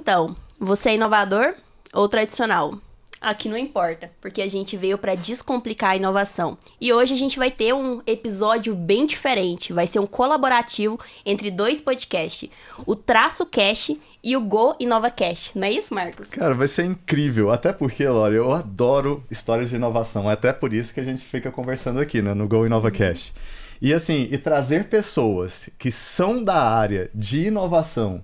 Então, você é inovador ou tradicional? Aqui não importa, porque a gente veio para descomplicar a inovação. E hoje a gente vai ter um episódio bem diferente. Vai ser um colaborativo entre dois podcasts, o Traço Cast e o Go Inova Cast. Não é isso, Marcos? Cara, vai ser incrível. Até porque, Lore, eu adoro histórias de inovação. É até por isso que a gente fica conversando aqui, né, no Go Inova Cast. E assim, trazer pessoas que são da área de inovação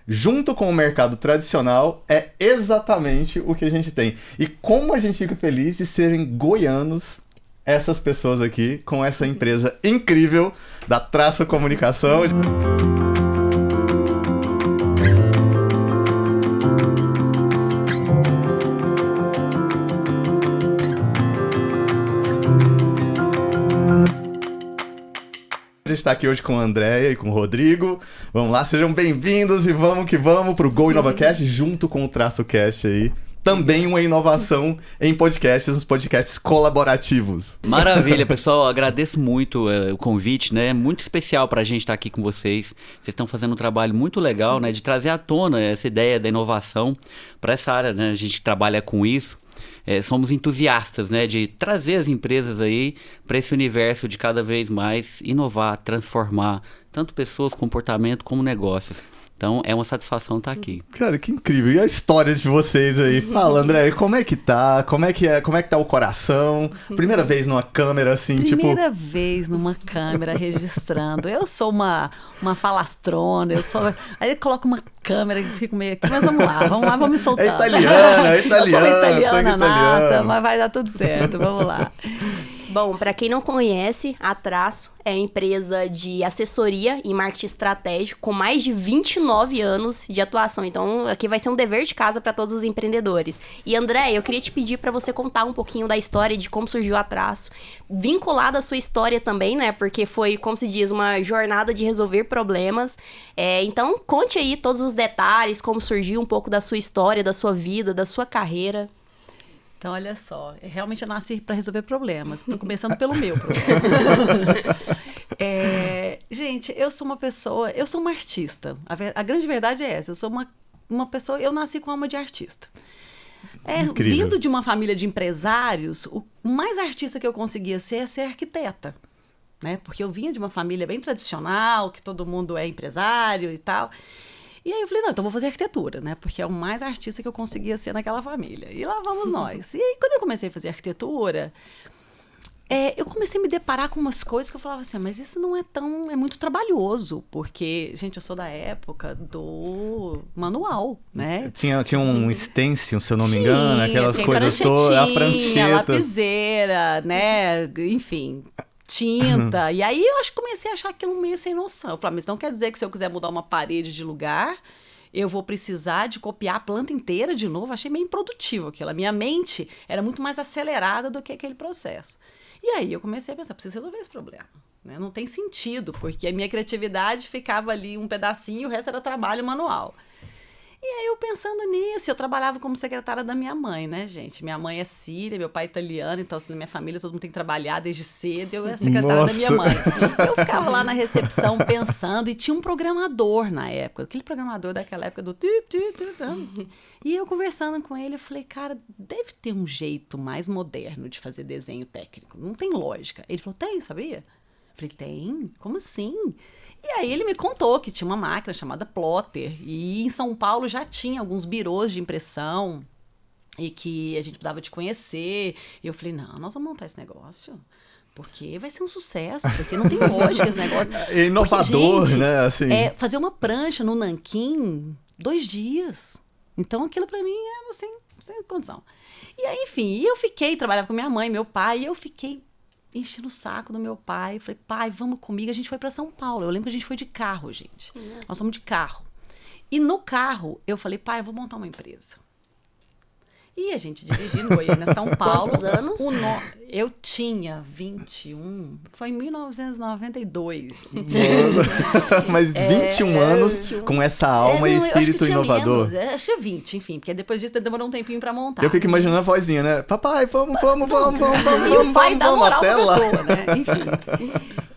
junto com o mercado tradicional é exatamente o que a gente tem. E como a gente fica feliz de serem goianos essas pessoas aqui com essa empresa incrível da Traço Comunicação. A gente está aqui hoje com a Andréia e com o Rodrigo. Vamos lá, sejam bem-vindos e vamos que vamos para o Go InovaCast junto com o Traço Cast aí. Também uma inovação em podcasts, nos podcasts colaborativos. Maravilha, pessoal. Agradeço muito o convite, né? É muito especial para a gente estar aqui com vocês. Vocês estão fazendo um trabalho muito legal, né? De trazer à tona essa ideia da inovação para essa área, né? A gente trabalha com isso. Somos entusiastas, né, de trazer as empresas aí para esse universo de cada vez mais inovar, transformar tanto pessoas, comportamento como negócios. Então é uma satisfação estar aqui. Cara, que incrível. E a história de vocês aí? Fala, André, como é que tá? Como é que tá o coração? Primeira vez numa câmera assim, Primeira vez numa câmera registrando. Eu sou uma falastrona, aí eu coloco uma câmera e fico meio aqui, mas vamos lá, vamos me soltar. É italiana. Eu sou italiana nata, mas vai dar tudo certo, vamos lá. Bom, para quem não conhece, a Traço é uma empresa de assessoria em marketing estratégico com mais de 29 anos de atuação. Então, aqui vai ser um dever de casa para todos os empreendedores. E, André, eu queria te pedir para você contar um pouquinho da história de como surgiu a Traço, vinculada à sua história também, né? Porque foi, como se diz, uma jornada de resolver problemas. Então, conte aí todos os detalhes, como surgiu um pouco da sua história, da sua vida, da sua carreira. Então, olha só, realmente eu nasci para resolver problemas, começando pelo meu problema. Gente, eu sou uma artista. A grande verdade é essa, eu sou uma pessoa, eu nasci com alma de artista. Vindo de uma família de empresários, o mais artista que eu conseguia ser arquiteta. Né? Porque eu vinha de uma família bem tradicional, que todo mundo é empresário e tal. E aí eu falei, não, então vou fazer arquitetura, né? Porque é o mais artista que eu conseguia ser naquela família. E lá vamos nós. E aí, quando eu comecei a fazer arquitetura, eu comecei a me deparar com umas coisas que eu falava assim, mas isso não é muito trabalhoso. Porque, gente, eu sou da época do manual, né? Tinha um stencil, se eu não me engano, aquelas coisas todas, a prancheta. Lapiseira, né? Enfim... tinta, e aí eu acho que comecei a achar aquilo meio sem noção. Eu falei, mas não quer dizer que se eu quiser mudar uma parede de lugar, eu vou precisar de copiar a planta inteira de novo? Achei meio improdutivo aquilo. A minha mente era muito mais acelerada do que aquele processo. E aí eu comecei a pensar, preciso resolver esse problema. Né? Não tem sentido, porque a minha criatividade ficava ali um pedacinho e o resto era trabalho manual. E aí eu pensando nisso, eu trabalhava como secretária da minha mãe, né, gente? Minha mãe é síria, meu pai é italiano, então assim, na minha família todo mundo tem que trabalhar desde cedo, eu era secretária da minha mãe. Eu ficava lá na recepção pensando, e tinha um programador na época, aquele programador daquela época do... E eu conversando com ele, eu falei, cara, deve ter um jeito mais moderno de fazer desenho técnico, não tem lógica. Ele falou, tem, sabia? Eu falei, tem? Como assim? E aí ele me contou que tinha uma máquina chamada Plotter, e em São Paulo já tinha alguns birôs de impressão, e que a gente precisava de conhecer. E eu falei, não, nós vamos montar esse negócio, porque vai ser um sucesso, porque não tem lógica esse negócio. É inovador, porque, gente, né? Assim... fazer uma prancha no nanquim, 2 dias. Então aquilo pra mim era sem condição. E aí, enfim, trabalhava com minha mãe, meu pai, e eu fiquei enchendo o saco do meu pai. Falei, pai, vamos comigo. A gente foi para São Paulo. Eu lembro que a gente foi de carro, gente. Nossa. Nós fomos de carro. E no carro, eu falei, pai, eu vou montar uma empresa. E a gente dirigindo Goiânia, São Paulo. Quantos anos? Eu tinha 21. Foi em 1992. Mas 21 anos com essa alma e espírito inovador. Menos. Acho que 20, enfim. Porque depois disso demorou um tempinho pra montar. Eu fico imaginando a vozinha, né? Papai, vamos. E o pai dá moral pra pessoa, né? Enfim.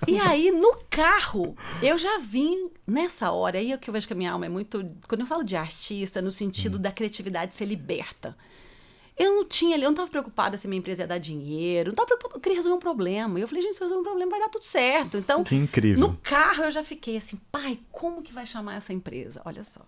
E aí, no carro, eu já vim nessa hora. Aí é que eu vejo que a minha alma é muito... Quando eu falo de artista, no sentido da criatividade ser liberta. Eu não estava preocupada se a minha empresa ia dar dinheiro. Não estava preocupada, eu queria resolver um problema. E eu falei, gente, se eu resolver um problema, vai dar tudo certo. Então, Que incrível. no carro eu já fiquei assim, pai, como que vai chamar essa empresa? Olha só.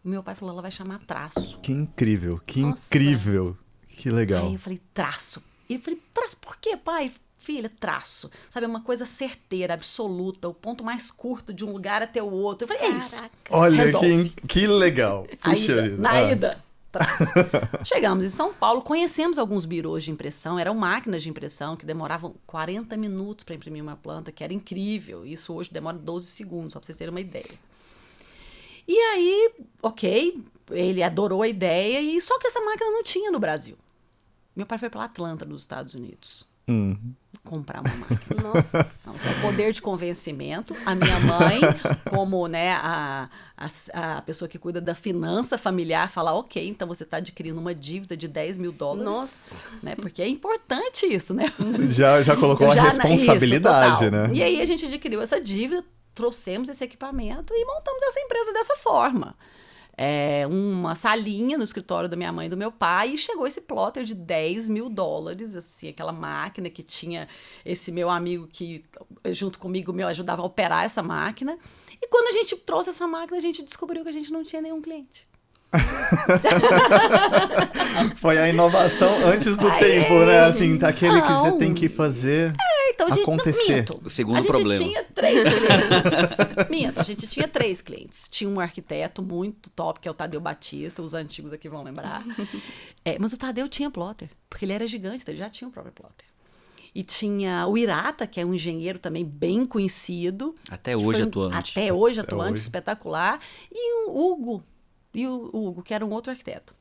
O meu pai falou, ela vai chamar Traço. Que incrível, que Nossa. incrível. Que legal. Aí eu falei, Traço. E eu falei, Traço, por quê, pai? Filha, traço. Sabe, é uma coisa certeira, absoluta, o ponto mais curto de um lugar até o outro. Eu falei, é isso. Caraca. Olha, Resolve. que legal. Puxa vida. Na ida, traço. Chegamos em São Paulo, conhecemos alguns birôs de impressão, eram máquinas de impressão que demoravam 40 minutos para imprimir uma planta, que era incrível. Isso hoje demora 12 segundos, só para vocês terem uma ideia. E aí, ok, ele adorou a ideia, e só que essa máquina não tinha no Brasil. Meu pai foi para Atlanta, nos Estados Unidos, comprar uma máquina. Nossa. Então, esse é o poder de convencimento. A minha mãe, como né, a pessoa que cuida da finança familiar, fala, ok, então você está adquirindo uma dívida de $10 mil. Nossa. Né, porque é importante isso, né? Já colocou a responsabilidade, isso, né? E aí a gente adquiriu essa dívida, trouxemos esse equipamento e montamos essa empresa dessa forma. Uma salinha no escritório da minha mãe e do meu pai, e chegou esse plotter de $10 mil, assim, aquela máquina que tinha esse meu amigo que, junto comigo, me ajudava a operar essa máquina. E quando a gente trouxe essa máquina, a gente descobriu que a gente não tinha nenhum cliente. Foi a inovação antes do tempo, né? Assim, daquele que você tem que fazer Então, a gente, acontecer. minto. O segundo a gente problema. tinha 3 clientes. Minto, a gente tinha 3 clientes. Tinha um arquiteto muito top, que é o Tadeu Batista, os antigos aqui vão lembrar. Mas o Tadeu tinha plotter, porque ele era gigante, então ele já tinha o próprio plotter. E tinha o Irata, que é um engenheiro também bem conhecido. Até que hoje foi atuante. Até hoje atuante, hoje. espetacular. E o Hugo. E o Hugo, que era um outro arquiteto.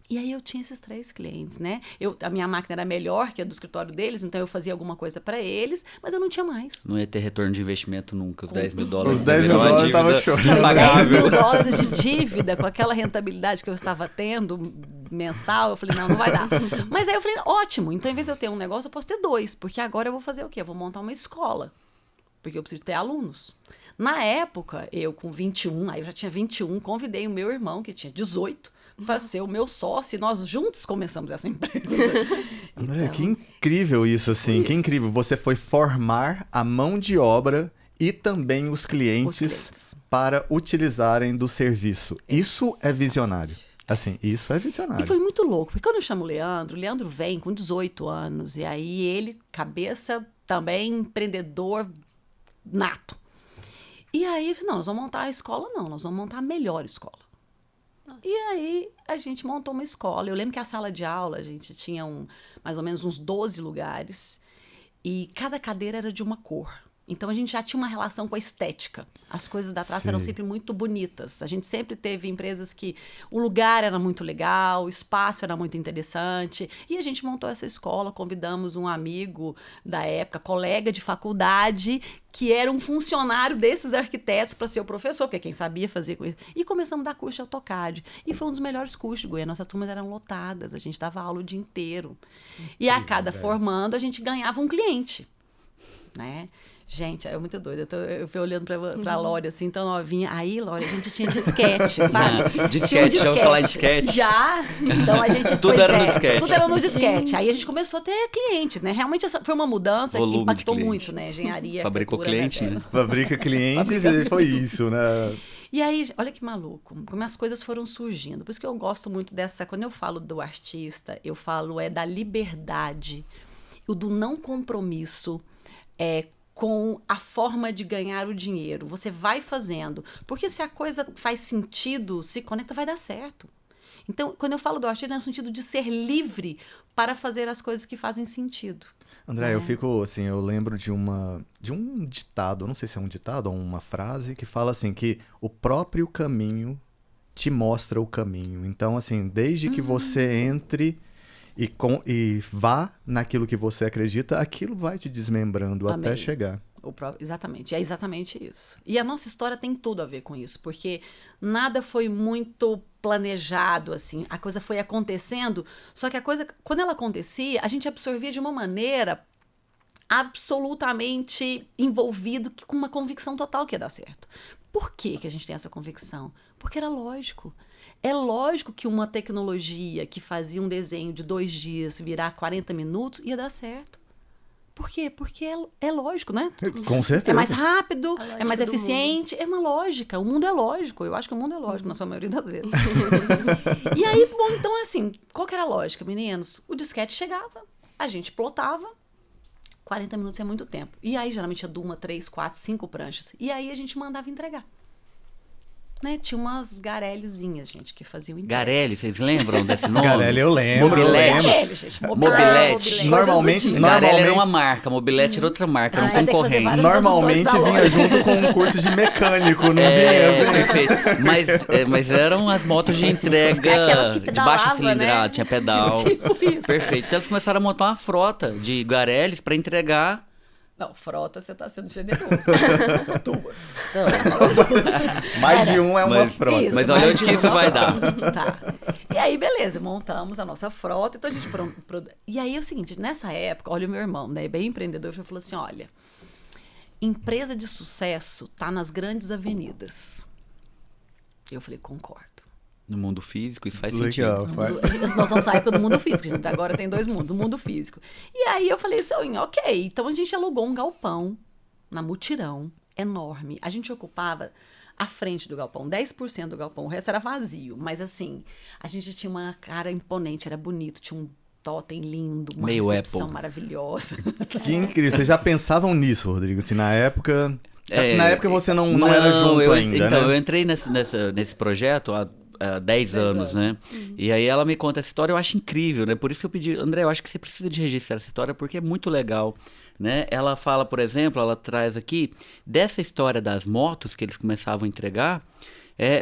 E aí eu tinha esses 3 clientes, né? A minha máquina era melhor que a do escritório deles, então eu fazia alguma coisa para eles, mas eu não tinha mais. Não ia ter retorno de investimento nunca, os $10 mil. Os $10 mil estavam chorando. $10 mil de dívida, com aquela rentabilidade que eu estava tendo mensal, eu falei, não vai dar. Mas aí eu falei, ótimo, então em vez de eu ter um negócio, eu posso ter 2, porque agora eu vou fazer o quê? Eu vou montar uma escola, porque eu preciso ter alunos. Na época, eu com 21, aí eu já tinha 21, convidei o meu irmão, que tinha 18, para ser o meu sócio, e nós juntos começamos essa empresa. André, Então, que incrível isso, assim. isso. Que incrível. Você foi formar a mão de obra e também os clientes para utilizarem do serviço. Isso é visionário. Assim, isso é visionário. E foi muito louco, porque quando eu chamo o Leandro vem com 18 anos, e aí ele, cabeça também, empreendedor nato. E aí, eu falei, não, nós vamos montar a escola, não, nós vamos montar a melhor escola. Nossa. E aí, a gente montou uma escola. Eu lembro que a sala de aula, a gente tinha mais ou menos uns 12 lugares, e cada cadeira era de uma cor. Então, a gente já tinha uma relação com a estética. As coisas da Traço eram sempre muito bonitas. A gente sempre teve empresas que o lugar era muito legal, o espaço era muito interessante. E a gente montou essa escola, convidamos um amigo da época, colega de faculdade, que era um funcionário desses arquitetos para ser o professor, porque quem sabia fazer com isso. E começamos a dar curso de AutoCAD. E foi um dos melhores cursos de Goiânia. Nossas turmas eram lotadas, a gente dava aula o dia inteiro. E a cada formando, a gente ganhava um cliente, né? Gente, é muito doido. Eu fui olhando pra Lore, assim, tão novinha. Aí, Lore, a gente tinha disquete, sabe? Disquete, já ouviu falar em disquete? Já. Então, a gente... Tudo era no disquete. Tudo era no disquete. Aí, a gente começou a ter cliente, né? Realmente, essa foi uma mudança Volume que impactou de cliente. muito, né? Engenharia, Fabricou cliente, né? Fabrica clientes e foi isso, né? E aí, olha que maluco, como as coisas foram surgindo. Por isso que eu gosto muito dessa... Quando eu falo do artista, eu falo da liberdade, o do não compromisso, com a forma de ganhar o dinheiro. Você vai fazendo. Porque se a coisa faz sentido, se conecta, vai dar certo. Então, quando eu falo do artista, é no sentido de ser livre para fazer as coisas que fazem sentido. André, eu fico assim, eu lembro de um ditado, não sei se é um ditado ou uma frase, que fala assim, que o próprio caminho te mostra o caminho. Então, assim, desde que você entre e vá naquilo que você acredita, aquilo vai te desmembrando até chegar. Exatamente, é exatamente isso. E a nossa história tem tudo a ver com isso, porque nada foi muito planejado, assim, a coisa foi acontecendo, só que a coisa, quando ela acontecia, a gente absorvia de uma maneira absolutamente envolvido com uma convicção total que ia dar certo. Por que que a gente tem essa convicção? Porque era lógico. É lógico que uma tecnologia que fazia um desenho de 2 dias virar 40 minutos ia dar certo. Por quê? Porque é lógico, né? Com certeza. É mais rápido, A é lógica mais do eficiente, é uma lógica. O mundo é lógico. Eu acho que o mundo é lógico, na sua maioria das vezes. E aí, bom, então assim, qual que era a lógica, meninos? O disquete chegava, a gente plotava, 40 minutos é muito tempo. E aí, geralmente, tinha 1, 3, 4, 5 pranchas. E aí, a gente mandava entregar. Né? Tinha umas garellezinhas, gente, que faziam entrega. Garelli, vocês lembram desse nome? Garelli, eu lembro. Mobilete. Eu lembro. Garelli, gente. Mobilete. Normalmente, Garelli era uma marca, Mobilete era outra marca, era A um gente vai ter que fazer concorrente. várias Normalmente produções da vinha loja. junto com um curso de mecânico, não vinha assim? Perfeito. Mas eram as motos de entrega Aquelas que de baixa pedalava, cilindrada, né? tinha pedal. Tipo isso. Perfeito. Então eles começaram a montar uma frota de Garellis para entregar. Não, frota, você tá sendo generoso. 2. Mais de um é uma frota. Isso, Mas olha mais onde de que isso uma vai frota. dar. Tá. E aí, beleza, montamos a nossa frota. Então a gente. E aí é o seguinte: nessa época, olha o meu irmão, né? Bem empreendedor, ele falou assim: olha, empresa de sucesso tá nas grandes avenidas. Eu falei, concordo. No mundo físico, isso faz Legal. sentido. Nós vamos sair do mundo físico, gente. Agora tem 2 mundos, o mundo físico. E aí eu falei assim, ok, então a gente alugou um galpão na Mutirão, enorme. A gente ocupava a frente do galpão, 10% do galpão, o resto era vazio. Mas assim, a gente tinha uma cara imponente, era bonito, tinha um totem lindo, uma Meio recepção Apple. maravilhosa. Que incrível. Vocês já pensavam nisso, Rodrigo? Assim, na época... É, na época você não era junto ainda, então, né? eu entrei nesse projeto há 10 anos, né? E aí ela me conta essa história, eu acho incrível, né? Por isso que eu pedi, André, eu acho que você precisa de registrar essa história, porque é muito legal, né? Ela fala, por exemplo, ela traz aqui, dessa história das motos que eles começavam a entregar,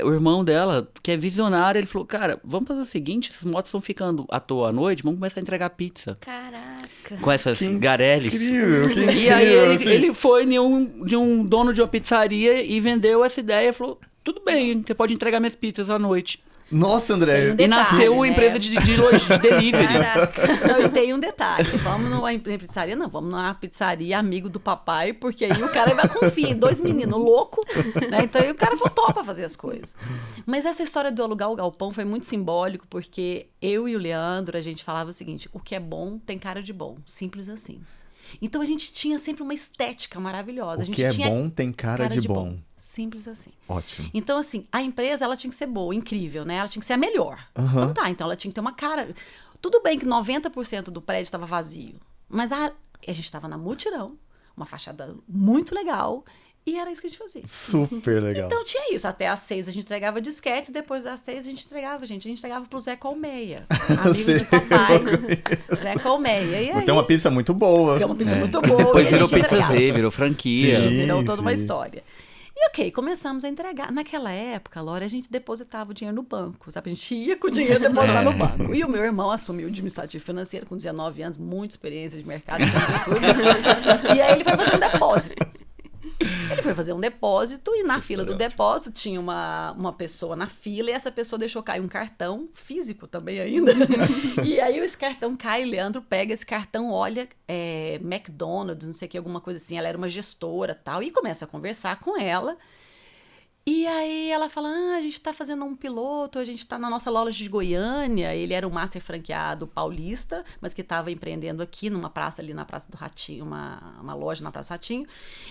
o irmão dela, que é visionário, ele falou, cara, vamos fazer o seguinte, essas motos estão ficando à toa à noite, vamos começar a entregar pizza. Caraca. Com essas Que Garellis. Incrível, que incrível. E aí assim. ele foi de um dono de uma pizzaria e vendeu essa ideia e falou, tudo bem, você pode entregar minhas pizzas à noite. Nossa, André. Tem um E detalhe, nasceu uma né? empresa de delivery. Caraca. Não, e tem um detalhe. Vamos numa pizzaria? Não, vamos numa pizzaria amigo do papai, porque aí o cara vai confiar em 2 meninos loucos, né? Então aí o cara voltou pra fazer as coisas. Mas essa história do alugar o galpão foi muito simbólico, porque eu e o Leandro, a gente falava o seguinte, o que é bom tem cara de bom. Simples assim. Então a gente tinha sempre uma estética maravilhosa. A O gente que é tinha bom tem cara de bom. Simples assim. Ótimo. Então, assim, a empresa, ela tinha que ser boa, incrível, né? Ela tinha que ser a melhor. Aham. Então tá, então ela tinha que ter uma cara... Tudo bem que 90% do prédio estava vazio, mas a gente estava na Mutirão, uma fachada muito legal, e era isso que a gente fazia. Super legal. Então tinha isso, até às 6 a gente entregava disquete, depois das 6 a gente entregava pro Zé Colmeia, amigo Sei, de papai, Zé Colmeia. E aí, Tem uma pizza muito boa. que é uma pizza muito boa. Depois e a virou gente Pizza entregava. Z, virou franquia. Sim. Virou toda uma sim. história. E ok, começamos a entregar. Naquela época, Laura, a gente depositava o dinheiro no banco, sabe? A gente ia com o dinheiro depositar no banco. E o meu irmão assumiu o administrativo financeiro com 19 anos, muita experiência de mercado, tudo. E aí ele foi fazer um depósito. Ele foi fazer um depósito e na fila do depósito tinha uma pessoa na fila e essa pessoa deixou cair um cartão físico também ainda. E aí esse cartão cai, o Leandro pega esse cartão, olha, McDonald's, não sei o que, alguma coisa assim. Ela era uma gestora e tal, e começa a conversar com ela. E aí ela fala, a gente tá fazendo um piloto, a gente tá na nossa loja de Goiânia. Ele era um master franqueado paulista, mas que estava empreendendo aqui numa praça, ali na Praça do Ratinho, uma loja na Praça do Ratinho.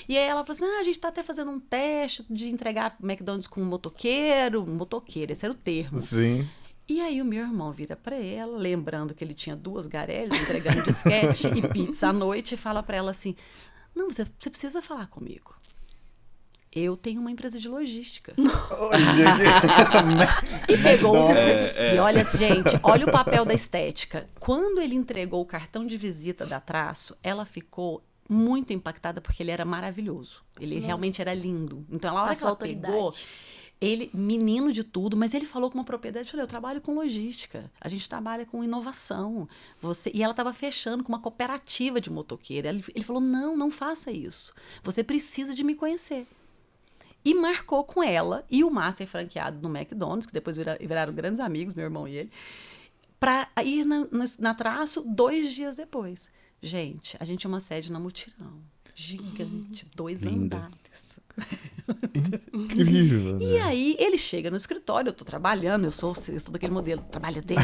E aí ela falou assim, a gente tá até fazendo um teste de entregar McDonald's com um motoqueiro, esse era o termo. Sim. E aí o meu irmão vira pra ela, lembrando que ele tinha 2 Garellis entregando disquete e pizza à noite, e fala pra ela assim, não, você precisa falar comigo. Eu tenho uma empresa de logística. E pegou e olha, gente, olha o papel da estética. Quando ele entregou o cartão de visita da Traço, ela ficou muito impactada porque ele era maravilhoso. Ele realmente era lindo. Então, na hora que ela pegou, ele, menino de tudo, mas ele falou com uma propriedade, eu falei, eu trabalho com logística, a gente trabalha com inovação. E ela estava fechando com uma cooperativa de motoqueiro. Ele falou, não faça isso. Você precisa de me conhecer. E marcou com ela e o master franqueado no McDonald's, que depois viraram grandes amigos, meu irmão e ele, para ir na Traço 2 dias depois. Gente, a gente tinha uma sede na Mutirão. Gigante, 2 Linda. andares. Incrível, E né? aí, ele chega no escritório, eu tô trabalhando, eu sou daquele modelo, trabalhadeira.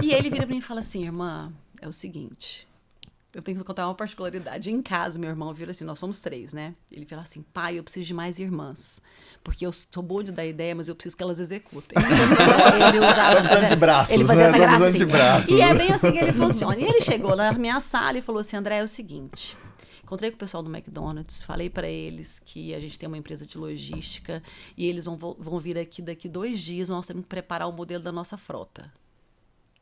E ele vira pra mim e fala assim, irmã, é o seguinte, eu tenho que contar uma particularidade. Em casa, meu irmão vira assim, nós somos 3, né? Ele fala assim, pai, eu preciso de mais irmãs. Porque eu sou boa de dar ideia, mas eu preciso que elas executem. Ele usava... Tá precisando de braços, ele fazia né? essa Tá precisando gracinha. de braços. E é bem assim que ele funciona. E ele chegou na minha sala e falou assim, André, é o seguinte... Encontrei com o pessoal do McDonald's, falei para eles que a gente tem uma empresa de logística e eles vão vir aqui daqui 2 dias, nós temos que preparar o modelo da nossa frota.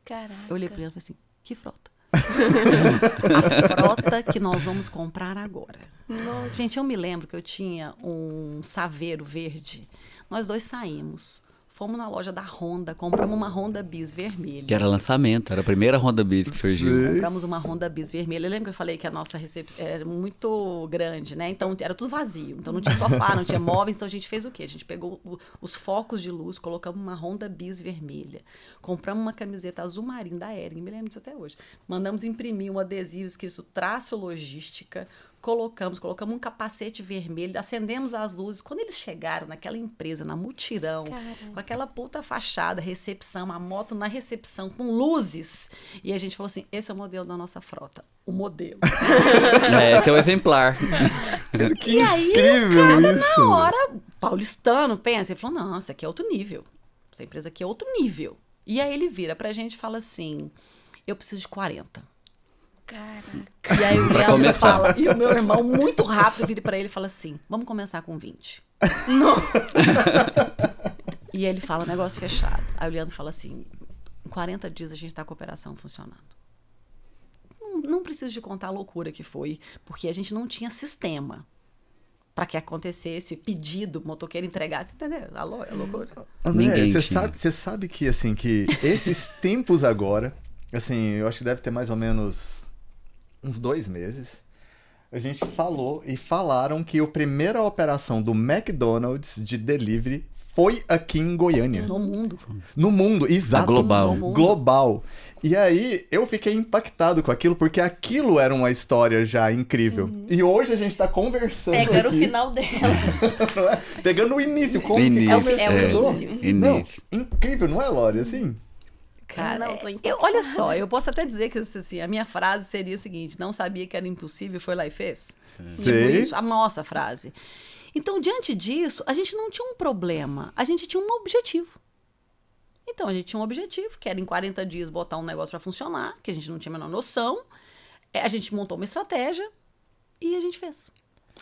Caraca. Eu olhei para ele e falei assim, que frota? A frota que nós vamos comprar agora. Nossa. Gente, eu me lembro que eu tinha um Saveiro verde. Nós 2 saímos. Fomos na loja da Honda, compramos uma Honda Bis vermelha. Que era lançamento, era a primeira Honda Bis que surgiu. Compramos uma Honda Bis vermelha. Eu lembro que eu falei que a nossa recepção era muito grande, né? Então era tudo vazio. Então não tinha sofá, não tinha móveis. Então a gente fez o quê? A gente pegou os focos de luz, colocamos uma Honda Bis vermelha. Compramos uma camiseta azul marinho da Hering, me lembro disso até hoje. Mandamos imprimir um adesivo escrito Traço Logística. Colocamos um capacete vermelho, acendemos as luzes. Quando eles chegaram naquela empresa, na Mutirão, com aquela puta fachada, recepção, a moto na recepção, com luzes. E a gente falou assim, esse é o modelo da nossa frota. O modelo. Esse é o exemplar. Que E aí, incrível o cara, isso! na hora, paulistano, pensa, ele falou, não, isso aqui é outro nível. Essa empresa aqui é outro nível. E aí ele vira pra gente e fala assim, eu preciso de 40. Caraca. E aí o Pra Leandro começar. fala, e o meu irmão, muito rápido, vira pra ele e fala assim, vamos começar com 20. Não. E ele fala, negócio fechado. Aí o Leandro fala assim, em 40 dias a gente tá com a operação funcionando. Não preciso de contar a loucura que foi, porque a gente não tinha sistema para que acontecesse, pedido, motoqueiro entregasse, entendeu? É loucura. André, Ninguém você tinha. sabe que, assim, que esses tempos agora, assim, eu acho que deve ter mais ou menos uns 2 meses, a gente falou e falaram que a primeira operação do McDonald's de delivery foi aqui em Goiânia. No mundo. No mundo, exato. global. No mundo. Global. E aí, eu fiquei impactado com aquilo, porque aquilo era uma história já incrível. E hoje a gente tá conversando Pegando aqui, o final dela. não é? Pegando o início. Como Início, que começou? é o início. Não, Início. incrível, não é, Lore? Assim... Cara, Não, tô olha só, eu posso até dizer que assim, a minha frase seria o seguinte, não sabia que era impossível, foi lá e fez. Sei. Tipo isso, a nossa frase. Então, diante disso, a gente não tinha um problema, a gente tinha um objetivo. Então, a gente tinha um objetivo, que era em 40 dias botar um negócio para funcionar, que a gente não tinha a menor noção. A gente montou uma estratégia e a gente fez.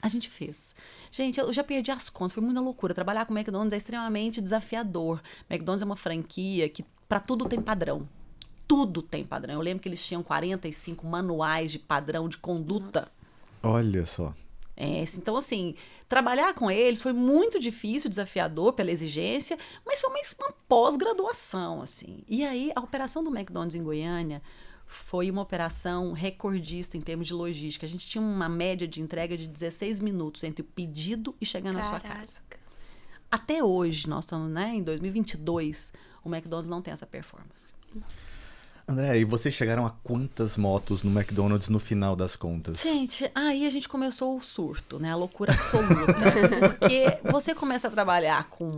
A gente fez. Gente, eu já perdi as contas, foi muita loucura. Trabalhar com o McDonald's é extremamente desafiador. McDonald's é uma franquia que para tudo tem padrão. Tudo tem padrão. Eu lembro que eles tinham 45 manuais de padrão de conduta. Nossa. Olha só. Então, assim, trabalhar com eles foi muito difícil, desafiador pela exigência, mas foi uma pós-graduação, assim. E aí, a operação do McDonald's em Goiânia foi uma operação recordista em termos de logística. A gente tinha uma média de entrega de 16 minutos entre o pedido e chegar na sua casa. Até hoje, nós estamos, né, em 2022, o McDonald's não tem essa performance. André, e vocês chegaram a quantas motos no McDonald's no final das contas? Gente, aí a gente começou o surto, né? A loucura absoluta. Porque você começa a trabalhar com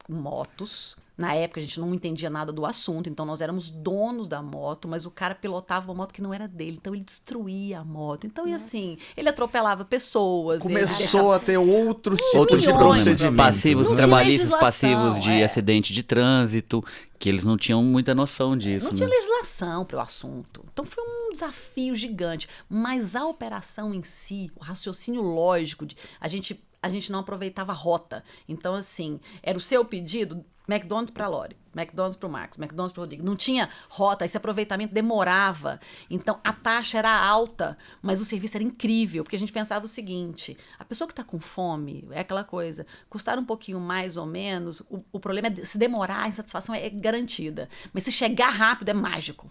motos. Na época a gente não entendia nada do assunto, então nós éramos donos da moto, mas o cara pilotava uma moto que não era dele, então ele destruía a moto. Então, e assim, ele atropelava pessoas. Começou a ter outros Outros tipos de milhões, procedimentos. passivos Não tinha trabalhistas, legislação, passivos de acidente de trânsito, que eles não tinham muita noção disso, Não né? tinha legislação para o assunto. Então foi um desafio gigante. Mas a operação em si, o raciocínio lógico, a gente não aproveitava a rota. Então, assim, era o seu pedido, McDonald's para a Lore, McDonald's para o Marcos, McDonald's para o Rodrigo. Não tinha rota, esse aproveitamento demorava. Então, a taxa era alta, mas o serviço era incrível, porque a gente pensava o seguinte, a pessoa que está com fome, é aquela coisa, custar um pouquinho mais ou menos, o problema é se demorar, a insatisfação é garantida. Mas se chegar rápido, é mágico.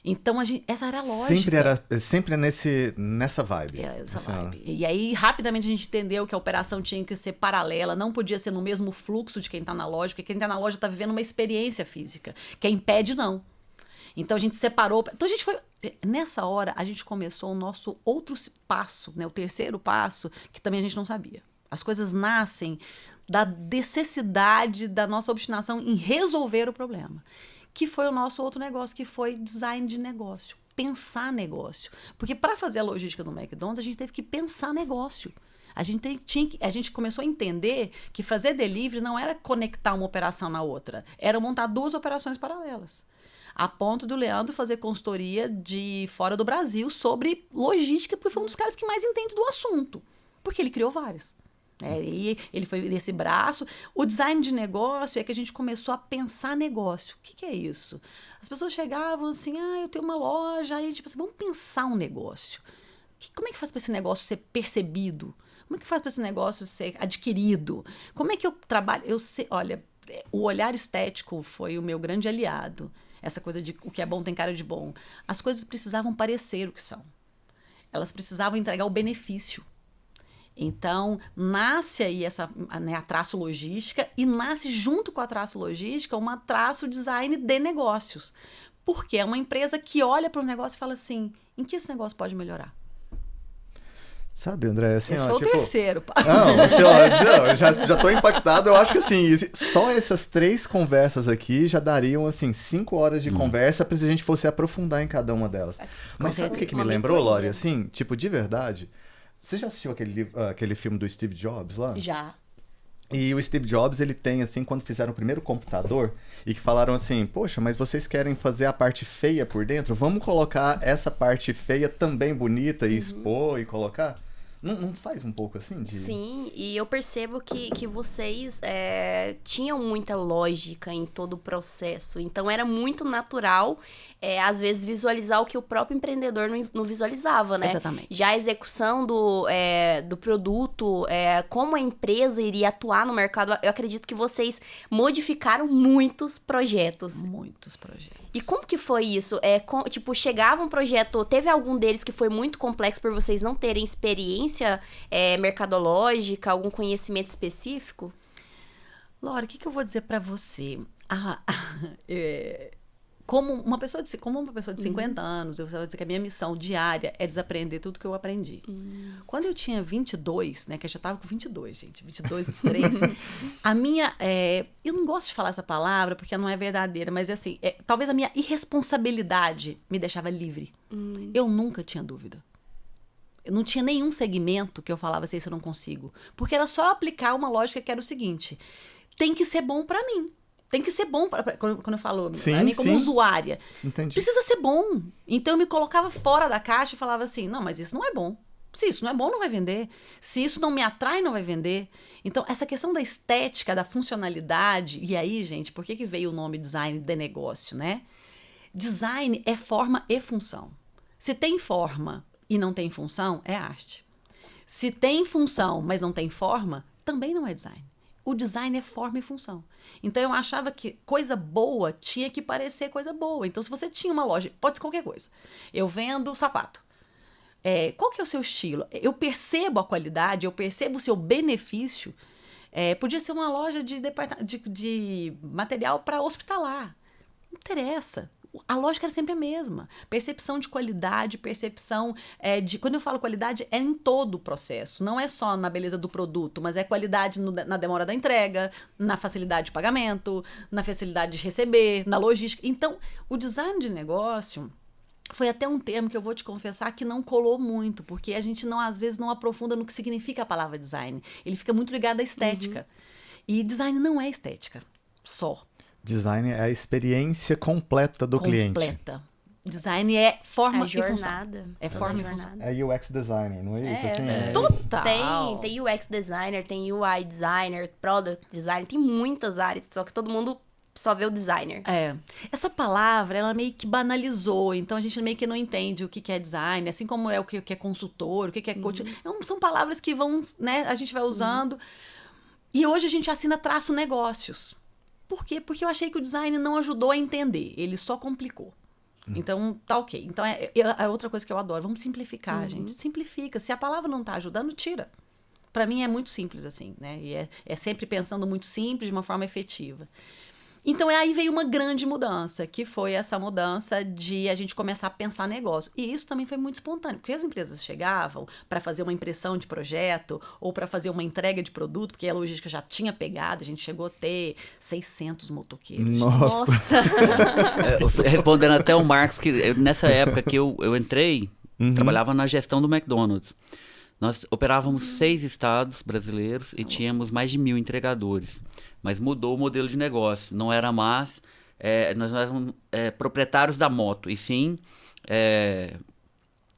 Então, essa era a lógica. Sempre nessa vibe. Essa Assim, vibe. E aí, rapidamente, a gente entendeu que a operação tinha que ser paralela, não podia ser no mesmo fluxo de quem está na loja, porque quem está na loja está vivendo uma experiência física. Quem pede, não. Então, a gente separou. Então, a gente foi. Nessa hora, a gente começou o nosso outro passo, né? O terceiro passo, que também a gente não sabia. As coisas nascem da necessidade da nossa obstinação em resolver o problema. Que foi o nosso outro negócio, que foi design de negócio. Pensar negócio. Porque para fazer a logística do McDonald's, a gente teve que pensar negócio. A gente começou a entender que fazer delivery não era conectar uma operação na outra, era montar duas operações paralelas. A ponto do Leandro fazer consultoria de fora do Brasil sobre logística, porque foi um dos caras que mais entende do assunto. Porque ele criou vários. E ele foi nesse braço. O design de negócio é que a gente começou a pensar negócio. O que é isso? As pessoas chegavam assim, eu tenho uma loja, aí a gente pensa, vamos pensar um negócio. Como é que faz para esse negócio ser percebido? Como é que faz para esse negócio ser adquirido? Como é que eu trabalho? Olha, o olhar estético foi o meu grande aliado. Essa coisa de o que é bom tem cara de bom. As coisas precisavam parecer o que são. Elas precisavam entregar o benefício. Então, nasce aí a traço logística e nasce junto com a traço logística uma traço design de negócios. Porque é uma empresa que olha para o negócio e fala assim, em que esse negócio pode melhorar? Sabe, André, assim, esse ó, foi tipo... o terceiro. Não, assim, ó, eu já tô impactado. Eu acho que, assim, só essas 3 conversas aqui já dariam, assim, 5 horas de conversa se a gente fosse aprofundar em cada uma delas. Mas sabe o que me lembrou, Lori? Assim, tipo, de verdade, você já assistiu aquele filme do Steve Jobs lá? Já. E o Steve Jobs, ele tem, assim, quando fizeram o primeiro computador, e que falaram assim, poxa, mas vocês querem fazer a parte feia por dentro? Vamos colocar essa parte feia também bonita e expor e colocar? Não faz um pouco assim de... Sim, e eu percebo que vocês tinham muita lógica em todo o processo. Então, era muito natural, às vezes, visualizar o que o próprio empreendedor não visualizava, né? Exatamente. Já a execução do produto, como a empresa iria atuar no mercado, eu acredito que vocês modificaram muitos projetos. Muitos projetos. E como que foi isso? Tipo, chegava um projeto, teve algum deles que foi muito complexo por vocês não terem experiência mercadológica, algum conhecimento específico? Laura, o que eu vou dizer para você? Como uma pessoa de 50 anos, eu vou dizer que a minha missão diária é desaprender tudo que eu aprendi. Quando eu tinha 22, né, que eu já estava com 22, gente, 22, 23, a minha... eu não gosto de falar essa palavra porque não é verdadeira, mas assim, talvez a minha irresponsabilidade me deixava livre. Eu nunca tinha dúvida. Eu não tinha nenhum segmento que eu falava assim, isso eu não consigo. Porque era só aplicar uma lógica que era o seguinte, tem que ser bom para mim. Tem que ser bom, quando eu falo, pra mim como usuária. Entendi. Precisa ser bom. Então eu me colocava fora da caixa e falava assim, não, mas isso não é bom. Se isso não é bom, não vai vender. Se isso não me atrai, não vai vender. Então, essa questão da estética, da funcionalidade, e aí, gente, por que veio o nome design de negócio, né? Design é forma e função. Se tem forma e não tem função, é arte. Se tem função, mas não tem forma, também não é design. O design é forma e função. Então, eu achava que coisa boa tinha que parecer coisa boa. Então, se você tinha uma loja, pode ser qualquer coisa. Eu vendo sapato. Qual que é o seu estilo? Eu percebo a qualidade, eu percebo o seu benefício. Podia ser uma loja de material para hospitalar. Não interessa. A lógica era sempre a mesma. Percepção de qualidade, percepção quando eu falo qualidade, é em todo o processo. Não é só na beleza do produto, mas é qualidade na demora da entrega, na facilidade de pagamento, na facilidade de receber, na logística. Então, o design de negócio foi até um termo que eu vou te confessar que não colou muito, porque a gente às vezes não aprofunda no que significa a palavra design. Ele fica muito ligado à estética. E design não é estética só. Design é a experiência completa do cliente. Completa. Design é forma A jornada. e função. É forma e função. É UX designer, não é isso? Assim, Total. Tem UX designer, tem UI designer, product designer, tem muitas áreas, só que todo mundo só vê o designer. Essa palavra, ela meio que banalizou, então a gente meio que não entende o que é design, assim como é o que é consultor, o que é coach. São palavras que vão, né, a gente vai usando. E hoje a gente assina traço negócios. Por quê? Porque eu achei que o design não ajudou a entender, ele só complicou. Então, tá ok. Então, é outra coisa que eu adoro. Vamos simplificar, gente. Simplifica. Se a palavra não tá ajudando, tira. Pra mim é muito simples, assim, né? E é sempre pensando muito simples, de uma forma efetiva. Então, aí veio uma grande mudança, que foi essa mudança de a gente começar a pensar negócio. E isso também foi muito espontâneo, porque as empresas chegavam para fazer uma impressão de projeto ou para fazer uma entrega de produto, porque a logística já tinha pegado, a gente chegou a ter 600 motoqueiros. Nossa. Respondendo até o Marcos, que nessa época que eu entrei, trabalhava na gestão do McDonald's. Nós operávamos 6 estados brasileiros e tínhamos mais de 1.000 entregadores. Mas mudou o modelo de negócio. Não era mais... nós não éramos proprietários da moto. E sim,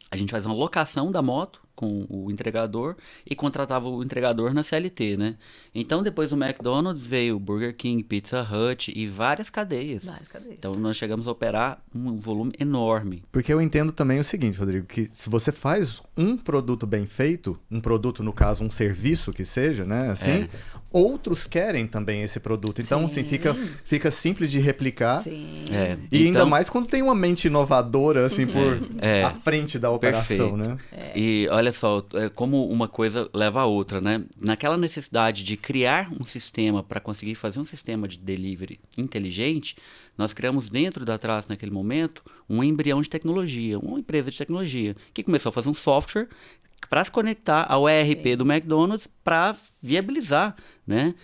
a gente fazia uma locação da moto com o entregador e contratava o entregador na CLT, né? Então, depois do McDonald's, veio Burger King, Pizza Hut e várias cadeias. Então, nós chegamos a operar um volume enorme. Porque eu entendo também o seguinte, Rodrigo, que se você faz um produto bem feito, um produto, no caso, um serviço que seja, né? Assim, outros querem também esse produto. Então, assim, fica simples de replicar. Sim. E ainda mais quando tem uma mente inovadora, assim, por à frente da operação, perfeito, né? E olha só, como uma coisa leva a outra, né? Naquela necessidade de criar um sistema para conseguir fazer um sistema de delivery inteligente, nós criamos dentro da Traço, naquele momento, um embrião de tecnologia, uma empresa de tecnologia, que começou a fazer um software para se conectar ao ERP do McDonald's para viabilizar, né?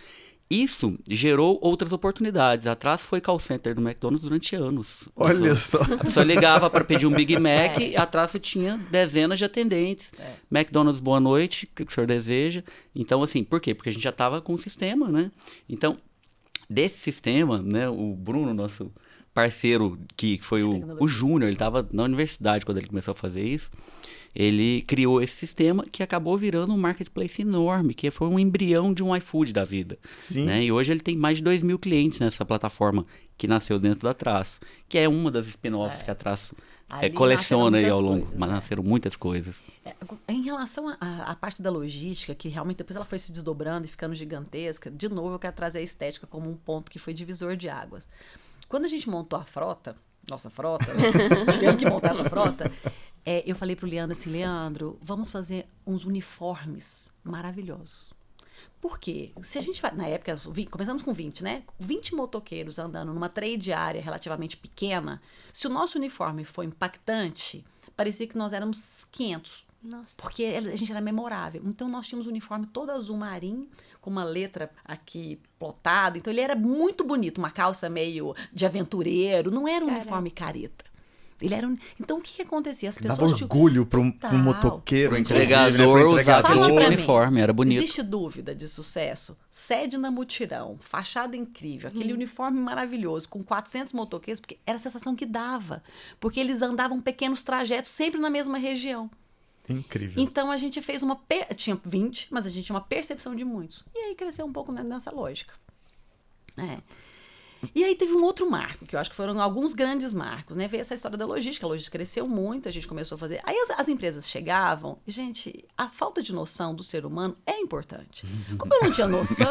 Isso gerou outras oportunidades. A Traço foi call center do McDonald's durante anos. Olha só. A pessoa ligava para pedir um Big Mac e a Traço tinha dezenas de atendentes. McDonald's, boa noite, o que o senhor deseja? Então, assim, por quê? Porque a gente já estava com o sistema, né? Então, desse sistema, né, o Bruno, nosso parceiro, que foi o Júnior, ele estava na universidade quando ele começou a fazer isso. Ele criou esse sistema que acabou virando um marketplace enorme, que foi um embrião de um iFood da vida. Sim. Né? E hoje ele tem mais de 2.000 clientes nessa plataforma que nasceu dentro da Traço, que é uma das spin-offs que a Traço coleciona aí ao longo, mas nasceram muitas coisas. Em relação à parte da logística, que realmente depois ela foi se desdobrando e ficando gigantesca, de novo eu quero trazer a estética como um ponto que foi divisor de águas. Quando a gente montou a frota, nossa frota, né? Tivemos que montar essa frota, eu falei pro Leandro assim, Leandro, vamos fazer uns uniformes maravilhosos. Por quê? Se a gente vai, na época, começamos com 20, né? 20 motoqueiros andando numa trade área relativamente pequena, se o nosso uniforme for impactante, parecia que nós éramos 500. Nossa. Porque a gente era memorável. Então, nós tínhamos um uniforme todo azul marinho, com uma letra aqui plotada. Então, ele era muito bonito. Uma calça meio de aventureiro. Não era um uniforme careta. Ele era então, o que acontecia? As pessoas... Dava orgulho para um motoqueiro, O entregador usava o Fala pra uniforme, era bonito. Existe dúvida de sucesso? Sede na mutirão, fachada incrível, aquele uniforme maravilhoso, com 400 motoqueiros, porque era a sensação que dava. Porque eles andavam pequenos trajetos, sempre na mesma região. Incrível. Então, a gente fez tinha 20, mas a gente tinha uma percepção de muitos. E aí, cresceu um pouco nessa lógica. E aí teve um outro marco, que eu acho que foram alguns grandes marcos, né? Veio essa história da logística, a logística cresceu muito, a gente começou a fazer... Aí as empresas chegavam, e, gente, a falta de noção do ser humano é importante. Como eu não tinha noção,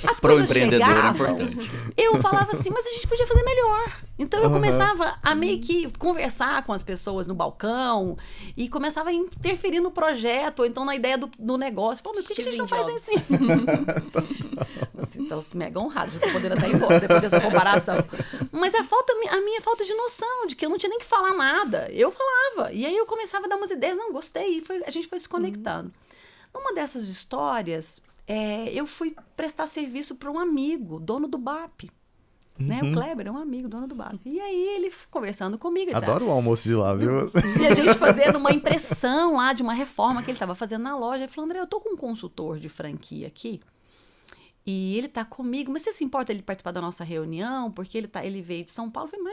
as coisas chegavam, eu falava assim, mas a gente podia fazer melhor. Então eu começava a meio que conversar com as pessoas no balcão, e começava a interferir no projeto, ou então na ideia do negócio. Falava, mas por que a gente não faz assim? Então, mega honrado, já tô podendo até ir embora depois dessa comparação. Mas a minha falta de noção, de que eu não tinha nem que falar nada. Eu falava. E aí eu começava a dar umas ideias, não, gostei. E a gente foi se conectando. Numa dessas histórias, eu fui prestar serviço para um amigo, dono do BAP. Né? O Kleber é um amigo, dono do BAP. E aí ele conversando comigo. Adoro o almoço de lá, viu? E a gente fazendo uma impressão lá de uma reforma que ele estava fazendo na loja. Ele falou, André, eu tô com um consultor de franquia aqui. E ele tá comigo, mas você se importa ele participar da nossa reunião? Porque ele veio de São Paulo. Eu falei,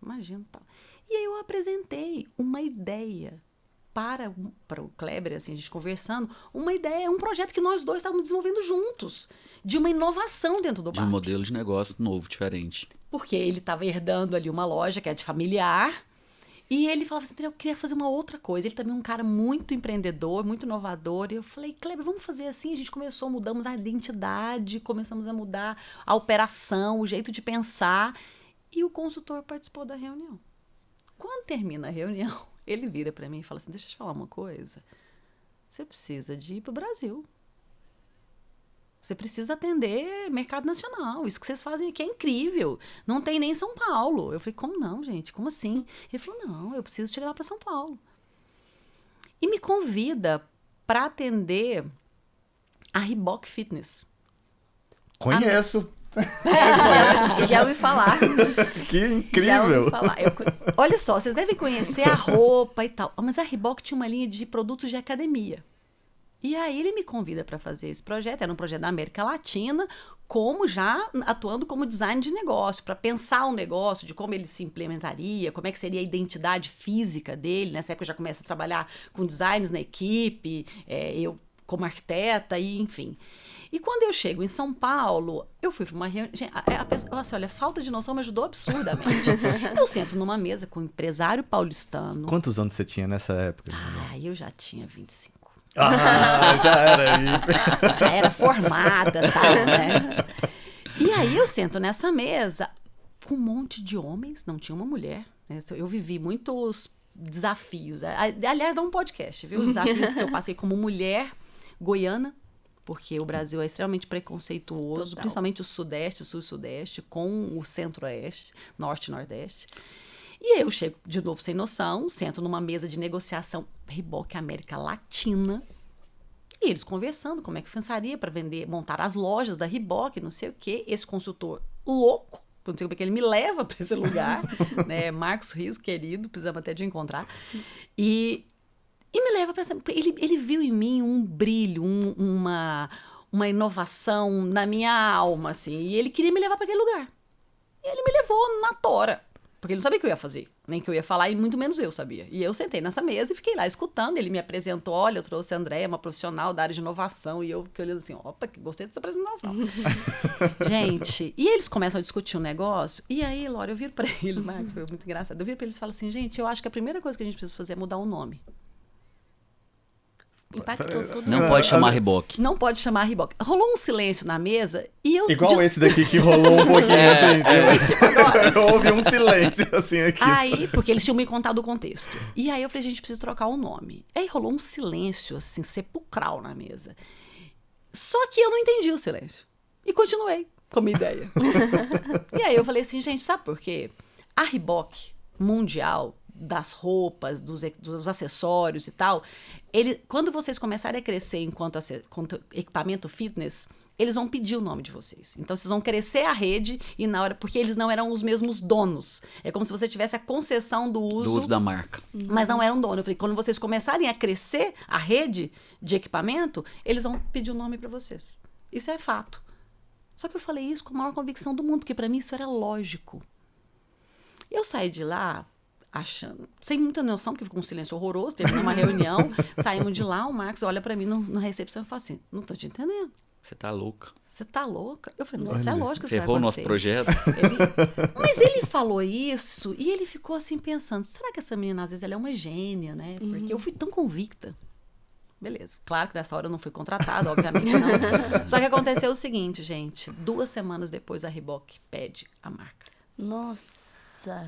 imagina. Tal. E aí eu apresentei uma ideia para o Kleber, assim, a gente conversando, uma ideia, um projeto que nós dois estávamos desenvolvendo juntos, de uma inovação dentro do BAP. De um modelo de negócio novo, diferente. Porque ele estava herdando ali uma loja que é de familiar, e ele falava assim, eu queria fazer uma outra coisa. Ele também é um cara muito empreendedor, muito inovador. E eu falei, Kleber, vamos fazer assim? A gente mudamos a identidade, começamos a mudar a operação, o jeito de pensar. E o consultor participou da reunião. Quando termina a reunião, ele vira para mim e fala assim, deixa eu te falar uma coisa. Você precisa de ir para o Brasil. Você precisa atender mercado nacional. Isso que vocês fazem aqui é incrível. Não tem nem em São Paulo. Eu falei, como não, gente? Como assim? Ele falou, não, eu preciso te levar para São Paulo. E me convida para atender a Reebok Fitness. Conheço. Já ouvi falar. Que Já incrível. ouvi falar. Olha só, vocês devem conhecer a roupa e tal. Mas a Reebok tinha uma linha de produtos de academia. E aí ele me convida para fazer esse projeto. Era um projeto da América Latina, como já atuando como design de negócio, para pensar o negócio, de como ele se implementaria, como é que seria a identidade física dele. Nessa época eu já começo a trabalhar com designs na equipe, eu como arquiteta, e enfim. E quando eu chego em São Paulo, eu fui para uma reunião. A pessoa, assim, olha, falta de noção me ajudou absurdamente. Eu sento numa mesa com um empresário paulistano. Quantos anos você tinha nessa época? Eu já tinha 25. Já era aí. Já era formada, tal, né? E aí eu sento nessa mesa com um monte de homens, não tinha uma mulher. Né? Eu vivi muitos desafios. Aliás, dá um podcast, viu? Os desafios que eu passei como mulher goiana, porque o Brasil é extremamente preconceituoso, Total. principalmente o Sudeste, Sul e Sudeste, com o Centro-Oeste, Norte e Nordeste. E eu chego de novo sem noção, sento numa mesa de negociação Reebok América Latina, e eles conversando como é que pensaria para vender, montar as lojas da Reebok, não sei o quê. Esse consultor louco, não sei como é que ele me leva para esse lugar, né? Marcos Rios, querido, precisamos até de encontrar. E me leva para essa... Ele viu em mim um brilho, uma inovação na minha alma, assim, e ele queria me levar para aquele lugar. E ele me levou na tora. Porque ele não sabia o que eu ia fazer, nem que eu ia falar, e muito menos eu sabia. E eu sentei nessa mesa e fiquei lá escutando. Ele me apresentou, olha, eu trouxe a Andréia, uma profissional da área de inovação, e eu fiquei olhando assim, opa, gostei dessa apresentação. Gente, e eles começam a discutir um negócio, e aí, Laura, eu viro pra ele, Marcos, foi muito engraçado, eu viro pra eles e falo assim, gente, eu acho que a primeira coisa que a gente precisa fazer é mudar o nome. Impactou tudo. Não pode chamar Reebok. Não pode chamar Reebok. Rolou um silêncio na mesa, e eu... Igual esse daqui que rolou um pouquinho assim. Tipo, agora... Houve um silêncio assim aqui. Aí, porque eles tinham me contado o contexto. E aí eu falei, gente, precisa trocar o nome. Aí rolou um silêncio, assim, sepulcral na mesa. Só que eu não entendi o silêncio. E continuei com a minha ideia. E aí eu falei assim, gente, sabe por quê? A Reebok mundial, das roupas, dos acessórios e tal, quando vocês começarem a crescer enquanto equipamento fitness, eles vão pedir o nome de vocês. Então, vocês vão crescer a rede e na hora... Porque eles não eram os mesmos donos. É como se você tivesse a concessão do uso Da marca. mas não eram dono. Eu falei, quando vocês começarem a crescer a rede de equipamento, eles vão pedir o nome para vocês. Isso é fato. Só que eu falei isso com a maior convicção do mundo, porque para mim isso era lógico. Eu saí de lá achando, sem muita noção, porque ficou um silêncio horroroso, teve uma reunião, saímos de lá, o Marcos olha para mim na recepção e fala assim, não tô te entendendo. Você tá louca. Você tá louca? Eu falei, mas isso é lógico que isso vai Ferrou o nosso acontecer. projeto. Mas ele falou isso e ele ficou assim pensando, será que essa menina às vezes ela é uma gênia, né? Porque eu fui tão convicta. Beleza, claro que nessa hora eu não fui contratada, obviamente não. Só que aconteceu o seguinte, gente, 2 semanas depois a Reebok pede a marca. Nossa.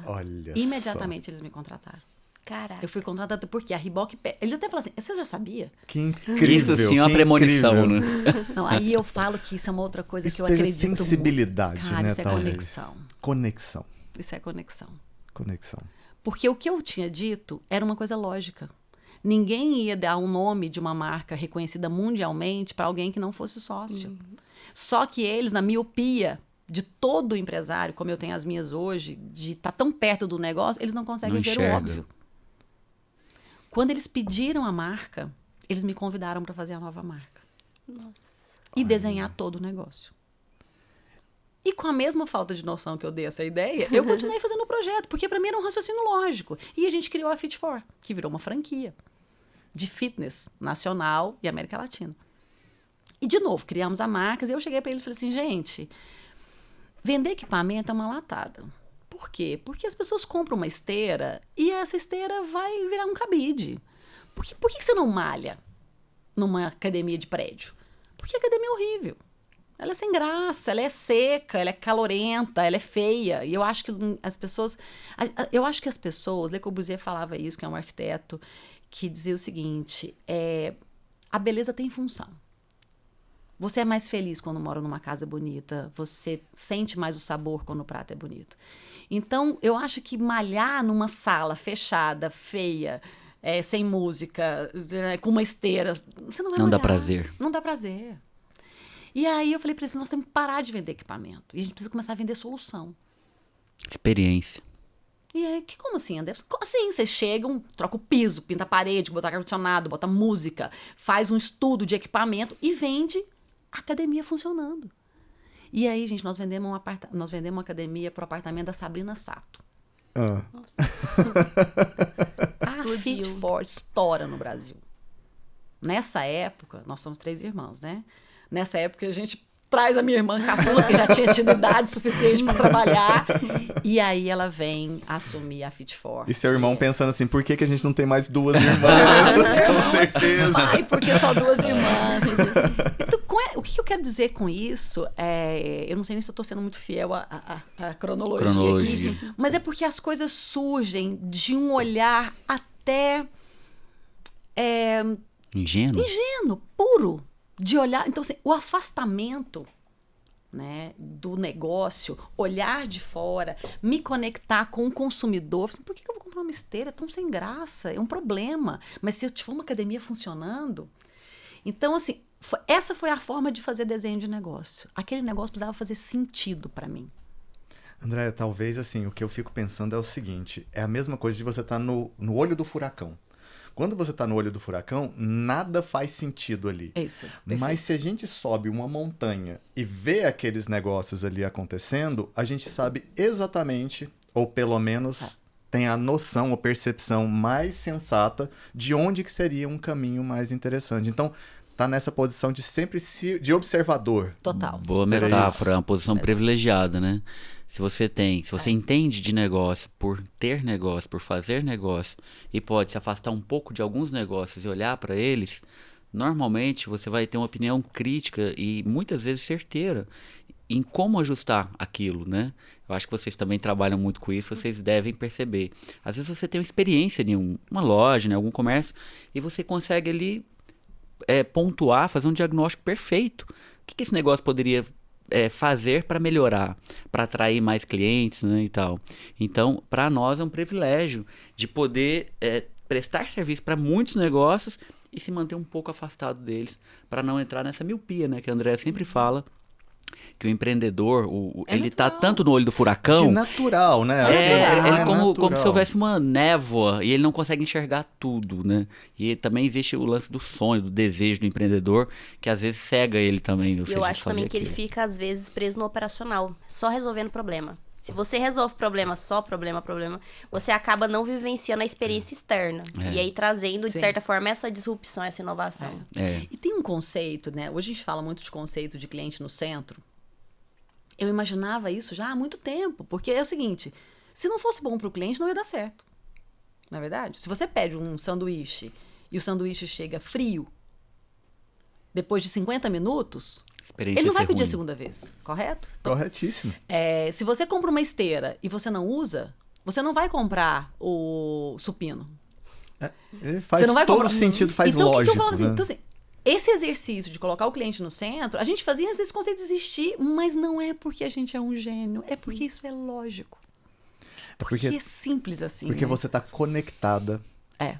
Olha Imediatamente eles me contrataram. Caraca. Eu fui contratada porque a Reebok pede. Ele até falou assim, você já sabia? só. Que incrível. Isso sim é uma que premonição, incrível. né? Não, aí eu falo que isso é uma outra coisa Isso que eu seja acredito muito. sensibilidade, Cara, né, isso é talvez. conexão. Conexão. Isso é conexão. Conexão. Porque o que eu tinha dito era uma coisa lógica. Ninguém ia dar um nome de uma marca reconhecida mundialmente para alguém que não fosse sócio. Só que eles, na miopia de todo empresário, como eu tenho as minhas hoje, de estar tão perto do negócio, eles não conseguem Não ver o enxerga. óbvio. Quando eles pediram a marca, eles me convidaram para fazer a nova marca. Nossa. E desenhar todo o negócio. E com a mesma falta de noção que eu dei essa ideia, eu continuei fazendo o projeto, porque para mim era um raciocínio lógico. E a gente criou a Fit4, que virou uma franquia de fitness nacional e América Latina. E, de novo, criamos a marca, e eu cheguei para eles e falei assim, gente, vender equipamento é uma latada. Por quê? Porque as pessoas compram uma esteira e essa esteira vai virar um cabide. Por que você não malha numa academia de prédio? Porque a academia é horrível. Ela é sem graça, ela é seca, ela é calorenta, ela é feia. E eu acho que as pessoas... Le Corbusier falava isso, que é um arquiteto, que dizia o seguinte, a beleza tem função. Você é mais feliz quando mora numa casa bonita, você sente mais o sabor quando o prato é bonito. Então, eu acho que malhar numa sala fechada, feia, sem música, com uma esteira, você não vai Não dá malhar. prazer. Não dá prazer. E aí eu falei para eles, nós temos que parar de vender equipamento. E a gente precisa começar a vender solução. Experiência. E aí, como assim, Anderson? Assim, vocês chegam, trocam o piso, pinta a parede, bota ar-condicionado, bota música, faz um estudo de equipamento e vende a academia funcionando. E aí, gente, nós vendemos uma academia pro apartamento da Sabrina Sato. A Fit For estoura no Brasil. Nessa época, nós somos 3 irmãos, né? Nessa época, a gente traz a minha irmã caçula, que já tinha tido idade suficiente para trabalhar. E aí ela vem assumir a Fit For. E seu irmão pensando assim, por que a gente não tem mais 2 irmãs? Com certeza. Ai, porque só 2 irmãs. Então, o que eu quero dizer com isso? Eu não sei nem se eu estou sendo muito fiel à cronologia aqui. Mas é porque as coisas surgem de um olhar até... Ingênuo, puro. De olhar, então assim, o afastamento, né, do negócio, olhar de fora, me conectar com o consumidor, assim, por que eu vou comprar uma esteira? É tão sem graça, é um problema. Mas se eu tiver uma academia funcionando, então assim, essa foi a forma de fazer desenho de negócio. Aquele negócio precisava fazer sentido para mim. Andréia, talvez assim, o que eu fico pensando é o seguinte, é a mesma coisa de você estar no olho do furacão. Quando você está no olho do furacão, nada faz sentido ali. Isso. Mas se a gente sobe uma montanha e vê aqueles negócios ali acontecendo, a gente sabe exatamente, ou pelo menos tem a noção ou percepção mais sensata de onde que seria um caminho mais interessante. Então, tá nessa posição de sempre de observador. Total. Boa metáfora, é uma posição privilegiada, né? Se você entende de negócio, por ter negócio, por fazer negócio, e pode se afastar um pouco de alguns negócios e olhar para eles, normalmente você vai ter uma opinião crítica e muitas vezes certeira em como ajustar aquilo, né? Eu acho que vocês também trabalham muito com isso, vocês devem perceber. Às vezes você tem uma experiência em uma loja, em algum comércio, e você consegue ali pontuar, fazer um diagnóstico perfeito. O que esse negócio poderia fazer para melhorar, para atrair mais clientes, né, e tal. Então, para nós é um privilégio de poder prestar serviço para muitos negócios e se manter um pouco afastado deles, para não entrar nessa miopia, né, que a Andréia sempre fala, que o empreendedor, ele tá tanto no olho do furacão... De natural, né? Como se houvesse uma névoa e ele não consegue enxergar tudo, né? E também existe o lance do sonho, do desejo do empreendedor, que às vezes cega ele também. Eu acho também que ele fica, às vezes, preso no operacional, só resolvendo problema. Se você resolve problema, você acaba não vivenciando a experiência externa. E aí trazendo, de certa forma, essa disrupção, essa inovação. E tem um conceito, né? Hoje a gente fala muito de conceito de cliente no centro. Eu imaginava isso já há muito tempo, porque é o seguinte, se não fosse bom para o cliente, não ia dar certo. Não é verdade? Se você pede um sanduíche e o sanduíche chega frio, depois de 50 minutos... Ele não vai pedir a segunda vez, correto? Corretíssimo. Se você compra uma esteira e você não usa, você não vai comprar o supino. Faz você não vai todo comprar... sentido, faz então, lógico. O que eu falo assim? Né? Então, assim, esse exercício de colocar o cliente no centro, a gente fazia esse conceito existir, mas não é porque a gente é um gênio, é porque isso é lógico. Porque é simples assim. Porque né? você está conectada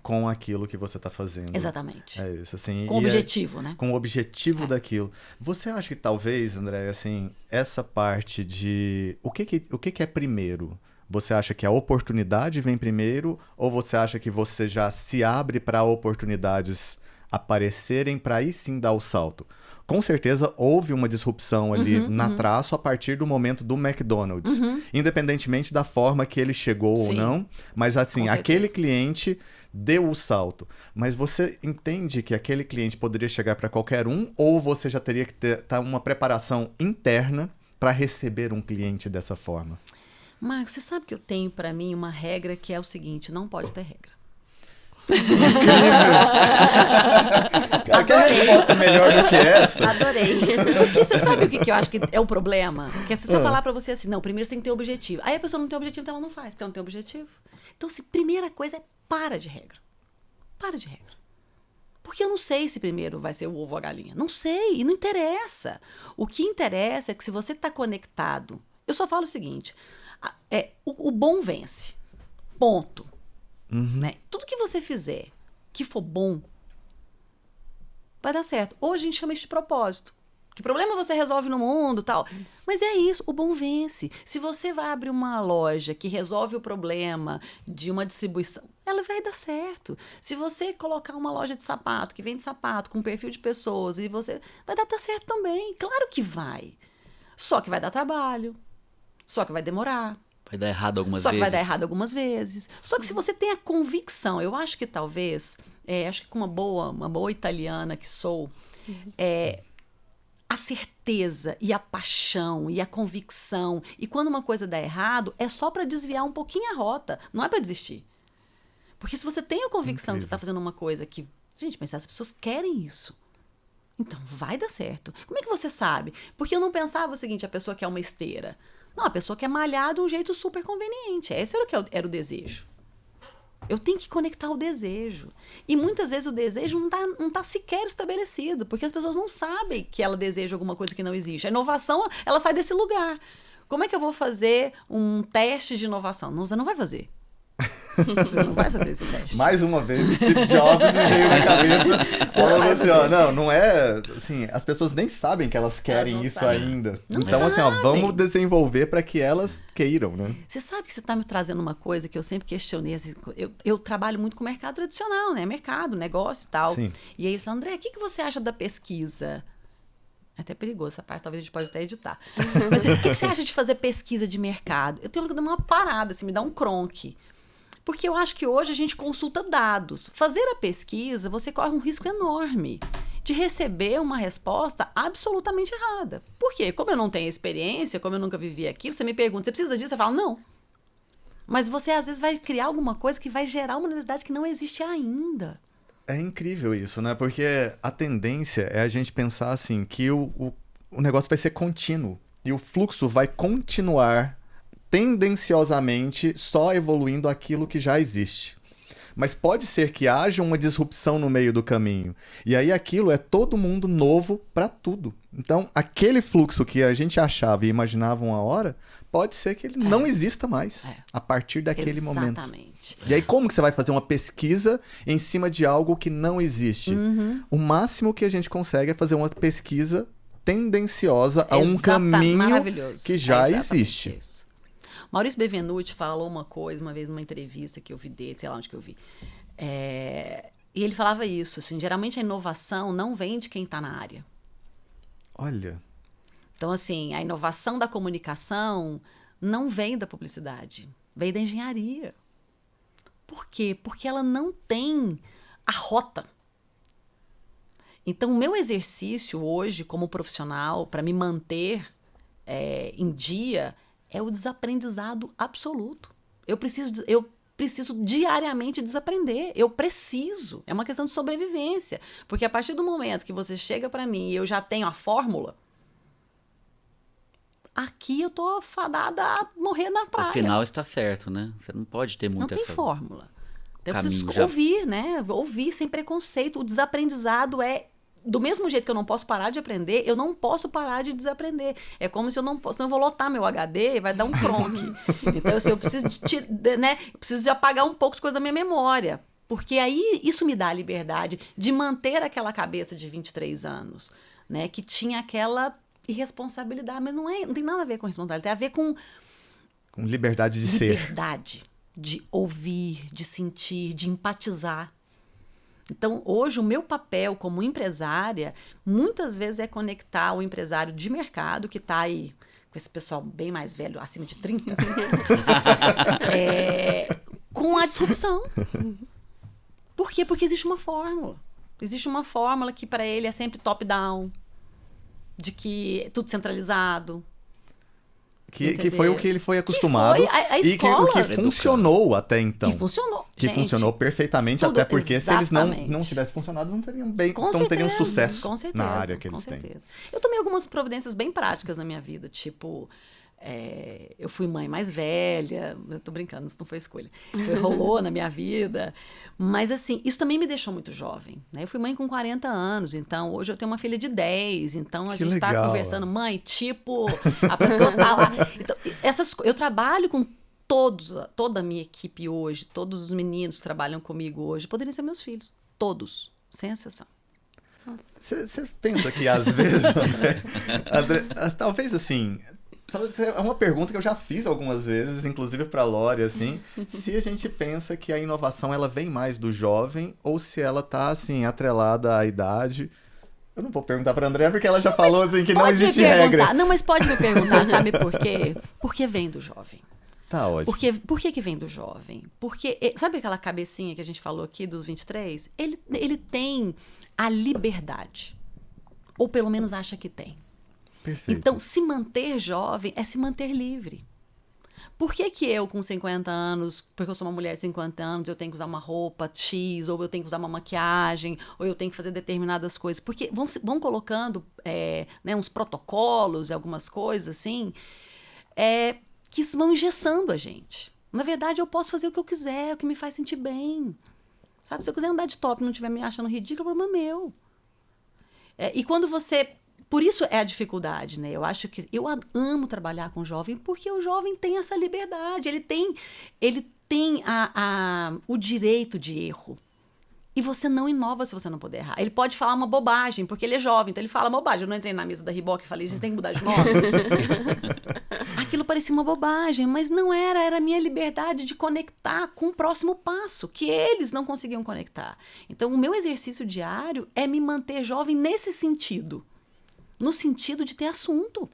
com aquilo que você está fazendo. Exatamente. É isso, assim. Com o objetivo, né? Com o objetivo daquilo. Você acha que talvez, André, assim, essa parte de... O que é primeiro? Você acha que a oportunidade vem primeiro ou você acha que você já se abre para oportunidades aparecerem para aí sim dar o salto? Com certeza houve uma disrupção ali na Traço a partir do momento do McDonald's. Independentemente da forma que ele chegou ou não. Mas assim, aquele cliente deu o salto. Mas você entende que aquele cliente poderia chegar para qualquer um ou você já teria que ter uma preparação interna para receber um cliente dessa forma? Marcos, você sabe que eu tenho para mim uma regra que é o seguinte, não pode ter regra. Cara, quer resposta melhor do que essa? Adorei. Porque você sabe o que eu acho que é o problema? Que se eu falar pra você assim, não, primeiro você tem que ter objetivo. Aí a pessoa não tem objetivo, então ela não faz, porque ela não tem objetivo. Então, assim, primeira coisa é para de regra. Para de regra. Porque eu não sei se primeiro vai ser o ovo ou a galinha. Não sei, e não interessa. O que interessa é que se você está conectado... Eu só falo o seguinte, o bom vence. Ponto. Né? Tudo que você fizer que for bom, vai dar certo. Hoje a gente chama isso de propósito. Que problema você resolve no mundo, tal. Mas é isso, o bom vence. Se você vai abrir uma loja que resolve o problema de uma distribuição, ela vai dar certo. Se você colocar uma loja de sapato, que vende sapato, com um perfil de pessoas, e você vai dar certo também. Claro que vai. Só que vai dar trabalho. Só que vai demorar. Vai dar errado algumas Só vezes. que vai dar errado algumas vezes. Só que se você tem a convicção, eu acho que talvez, acho que com uma boa italiana que sou, a certeza e a paixão e a convicção, e quando uma coisa dá errado, é só para desviar um pouquinho a rota, não é para desistir. Porque se você tem a convicção que você está fazendo uma coisa que, gente, mas as pessoas querem isso, então vai dar certo. Como é que você sabe? Porque eu não pensava o seguinte, a pessoa quer uma esteira. Não, a pessoa quer malhar de um jeito super conveniente. Esse era o desejo. Eu tenho que conectar o desejo. E muitas vezes o desejo não tá sequer estabelecido, porque as pessoas não sabem que ela deseja alguma coisa que não existe. A inovação, ela sai desse lugar. Como é que eu vou fazer um teste de inovação? Não, você não vai fazer. Você não vai fazer esse teste. Mais uma vez, Steve Jobs me veio na cabeça falando assim, ó, não é, assim, as pessoas nem sabem que elas querem isso sabem. ainda. Não então, assim, ó, sabem. vamos desenvolver para que elas queiram, né? Você sabe que você está me trazendo uma coisa que eu sempre questionei. Assim, eu trabalho muito com o mercado tradicional, né? Mercado, negócio e tal. Sim. E aí eu falei, André, o que você acha da pesquisa? É até perigoso essa parte, talvez a gente pode até editar. Mas o que você acha de fazer pesquisa de mercado? Eu tenho que dar uma parada, assim, me dá um cronque. Porque eu acho que hoje a gente consulta dados. Fazer a pesquisa, você corre um risco enorme de receber uma resposta absolutamente errada. Por quê? Como eu não tenho experiência, como eu nunca vivi aquilo, você me pergunta, você precisa disso? Eu falo, não. Mas você, às vezes, vai criar alguma coisa que vai gerar uma necessidade que não existe ainda. É incrível isso, né? Porque a tendência é a gente pensar assim, que o negócio vai ser contínuo. E o fluxo vai continuar tendenciosamente só evoluindo aquilo que já existe. Mas pode ser que haja uma disrupção no meio do caminho. E aí aquilo é todo mundo novo para tudo. Então, aquele fluxo que a gente achava e imaginava uma hora, pode ser que ele não exista mais a partir daquele momento. Exatamente. E aí como que você vai fazer uma pesquisa em cima de algo que não existe? O máximo que a gente consegue é fazer uma pesquisa tendenciosa a um caminho maravilhoso. que já exatamente existe. isso. Maurício Bevenuti falou uma coisa uma vez numa entrevista que eu vi dele, sei lá onde que eu vi. E ele falava isso, assim, geralmente a inovação não vem de quem está na área. Olha, Então, assim, a inovação da comunicação não vem da publicidade, vem da engenharia. Por quê? Porque ela não tem a rota. Então, o meu exercício hoje, como profissional, para me manter em dia, é o desaprendizado absoluto. Eu preciso diariamente desaprender. Eu preciso. É uma questão de sobrevivência. Porque a partir do momento que você chega para mim e eu já tenho a fórmula, aqui eu tô fadada a morrer na praia. O final está certo, né? Você não pode ter Não muito tem essa... fórmula. Então, eu caminho preciso já- ouvir, né? Ouvir sem preconceito. O desaprendizado é... Do mesmo jeito que eu não posso parar de aprender, eu não posso parar de desaprender. É como se eu não posso... Senão eu vou lotar meu HD e vai dar um cronque. Então, assim, eu preciso eu preciso de apagar um pouco de coisa da minha memória. Porque aí isso me dá a liberdade de manter aquela cabeça de 23 anos, né? Que tinha aquela irresponsabilidade. Mas não tem nada a ver com responsabilidade. Tem a ver com com liberdade de ser. liberdade de ouvir, de sentir, de empatizar. Então, hoje, o meu papel como empresária, muitas vezes é conectar o empresário de mercado, que está aí com esse pessoal bem mais velho, acima de 30, com a disrupção. Por quê? Porque existe uma fórmula. Existe uma fórmula que para ele é sempre top-down, de que é tudo centralizado. Que foi o que ele foi acostumado. foi a e que, o que escola. funcionou até então. Que funcionou. Que gente. funcionou perfeitamente, tudo até porque se eles não exatamente. tivessem funcionado, não teriam, Com não teriam certeza, sucesso com certeza, na área que com eles têm. certeza. Eu tomei algumas providências bem práticas na minha vida, tipo, Eu fui mãe mais velha, eu tô brincando, isso não foi escolha. Rolou na minha vida. Mas, assim, isso também me deixou muito jovem, né? Eu fui mãe com 40 anos, então hoje eu tenho uma filha de 10, então a Que gente tá legal. conversando, mãe, tipo, a pessoa tá lá. Então, eu trabalho com toda a minha equipe hoje, todos os meninos que trabalham comigo hoje, poderiam ser meus filhos. Todos, sem exceção. Você pensa que às vezes, André, talvez assim, sabe, é uma pergunta que eu já fiz algumas vezes, inclusive para a Lore, assim, se a gente pensa que a inovação ela vem mais do jovem ou se ela tá assim atrelada à idade. Eu não vou perguntar para a André porque ela já falou assim que não existe regra. Não, mas pode me perguntar, sabe por quê? Porque vem do jovem. Tá ótimo. Por que vem do jovem? Porque, sabe aquela cabecinha que a gente falou aqui dos 23? Ele tem a liberdade. Ou pelo menos acha que tem. Perfeito. Então, se manter jovem é se manter livre. Por que eu, com 50 anos, porque eu sou uma mulher de 50 anos, eu tenho que usar uma roupa X, ou eu tenho que usar uma maquiagem, ou eu tenho que fazer determinadas coisas? Porque vão colocando uns protocolos e algumas coisas assim, que vão engessando a gente. Na verdade, eu posso fazer o que eu quiser, o que me faz sentir bem. Sabe, se eu quiser andar de top e não estiver me achando ridículo, é problema meu. E quando você... Por isso é a dificuldade, né? Eu acho que... Eu amo trabalhar com o jovem porque o jovem tem essa liberdade. Ele tem o direito de erro. E você não inova se você não puder errar. Ele pode falar uma bobagem, porque ele é jovem, então ele fala bobagem. Eu não entrei na mesa da Reebok e falei, vocês têm que mudar de nome. Aquilo parecia uma bobagem, mas não era a minha liberdade de conectar com o próximo passo, que eles não conseguiam conectar. Então, o meu exercício diário é me manter jovem nesse sentido. No sentido de ter assunto.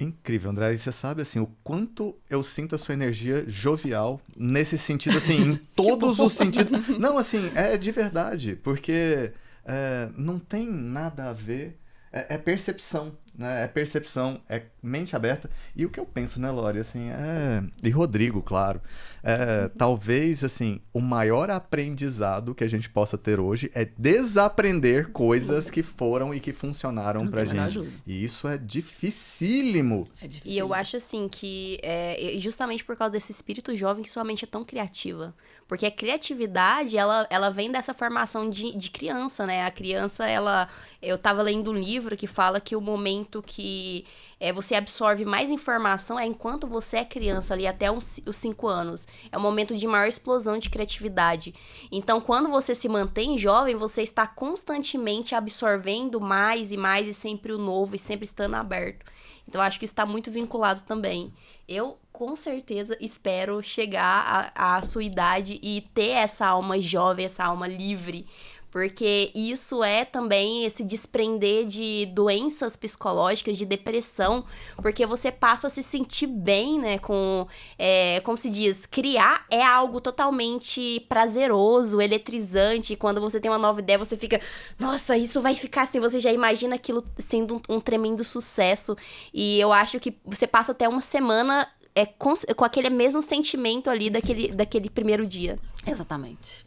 Incrível, André. E você sabe, assim, o quanto eu sinto a sua energia jovial nesse sentido, assim, em todos os sentidos. Não, assim, é de verdade, porque não tem nada a ver, é percepção, né? É percepção, é mente aberta. E o que eu penso, né, Lore, assim, e Rodrigo, claro, talvez, assim, o maior aprendizado que a gente possa ter hoje é desaprender coisas que foram e que funcionaram pra gente. E isso é dificílimo. E eu acho, assim, que justamente por causa desse espírito jovem que sua mente é tão criativa. Porque a criatividade, ela vem dessa formação de criança, né? A criança, eu tava lendo um livro que fala que o momento que você absorve mais informação é enquanto você é criança, ali até os 5 anos. É o momento de maior explosão de criatividade. Então, quando você se mantém jovem, você está constantemente absorvendo mais e mais, e sempre o novo, e sempre estando aberto. Então, eu acho que isso está muito vinculado também. Eu, com certeza, espero chegar à sua idade e ter essa alma jovem, essa alma livre. Porque isso é também esse desprender de doenças psicológicas, de depressão. Porque você passa a se sentir bem, né? Como se diz, criar é algo totalmente prazeroso, eletrizante. Quando você tem uma nova ideia, você fica... Nossa, isso vai ficar assim. Você já imagina aquilo sendo um tremendo sucesso. E eu acho que você passa até uma semana... com aquele mesmo sentimento ali daquele primeiro dia. Exatamente.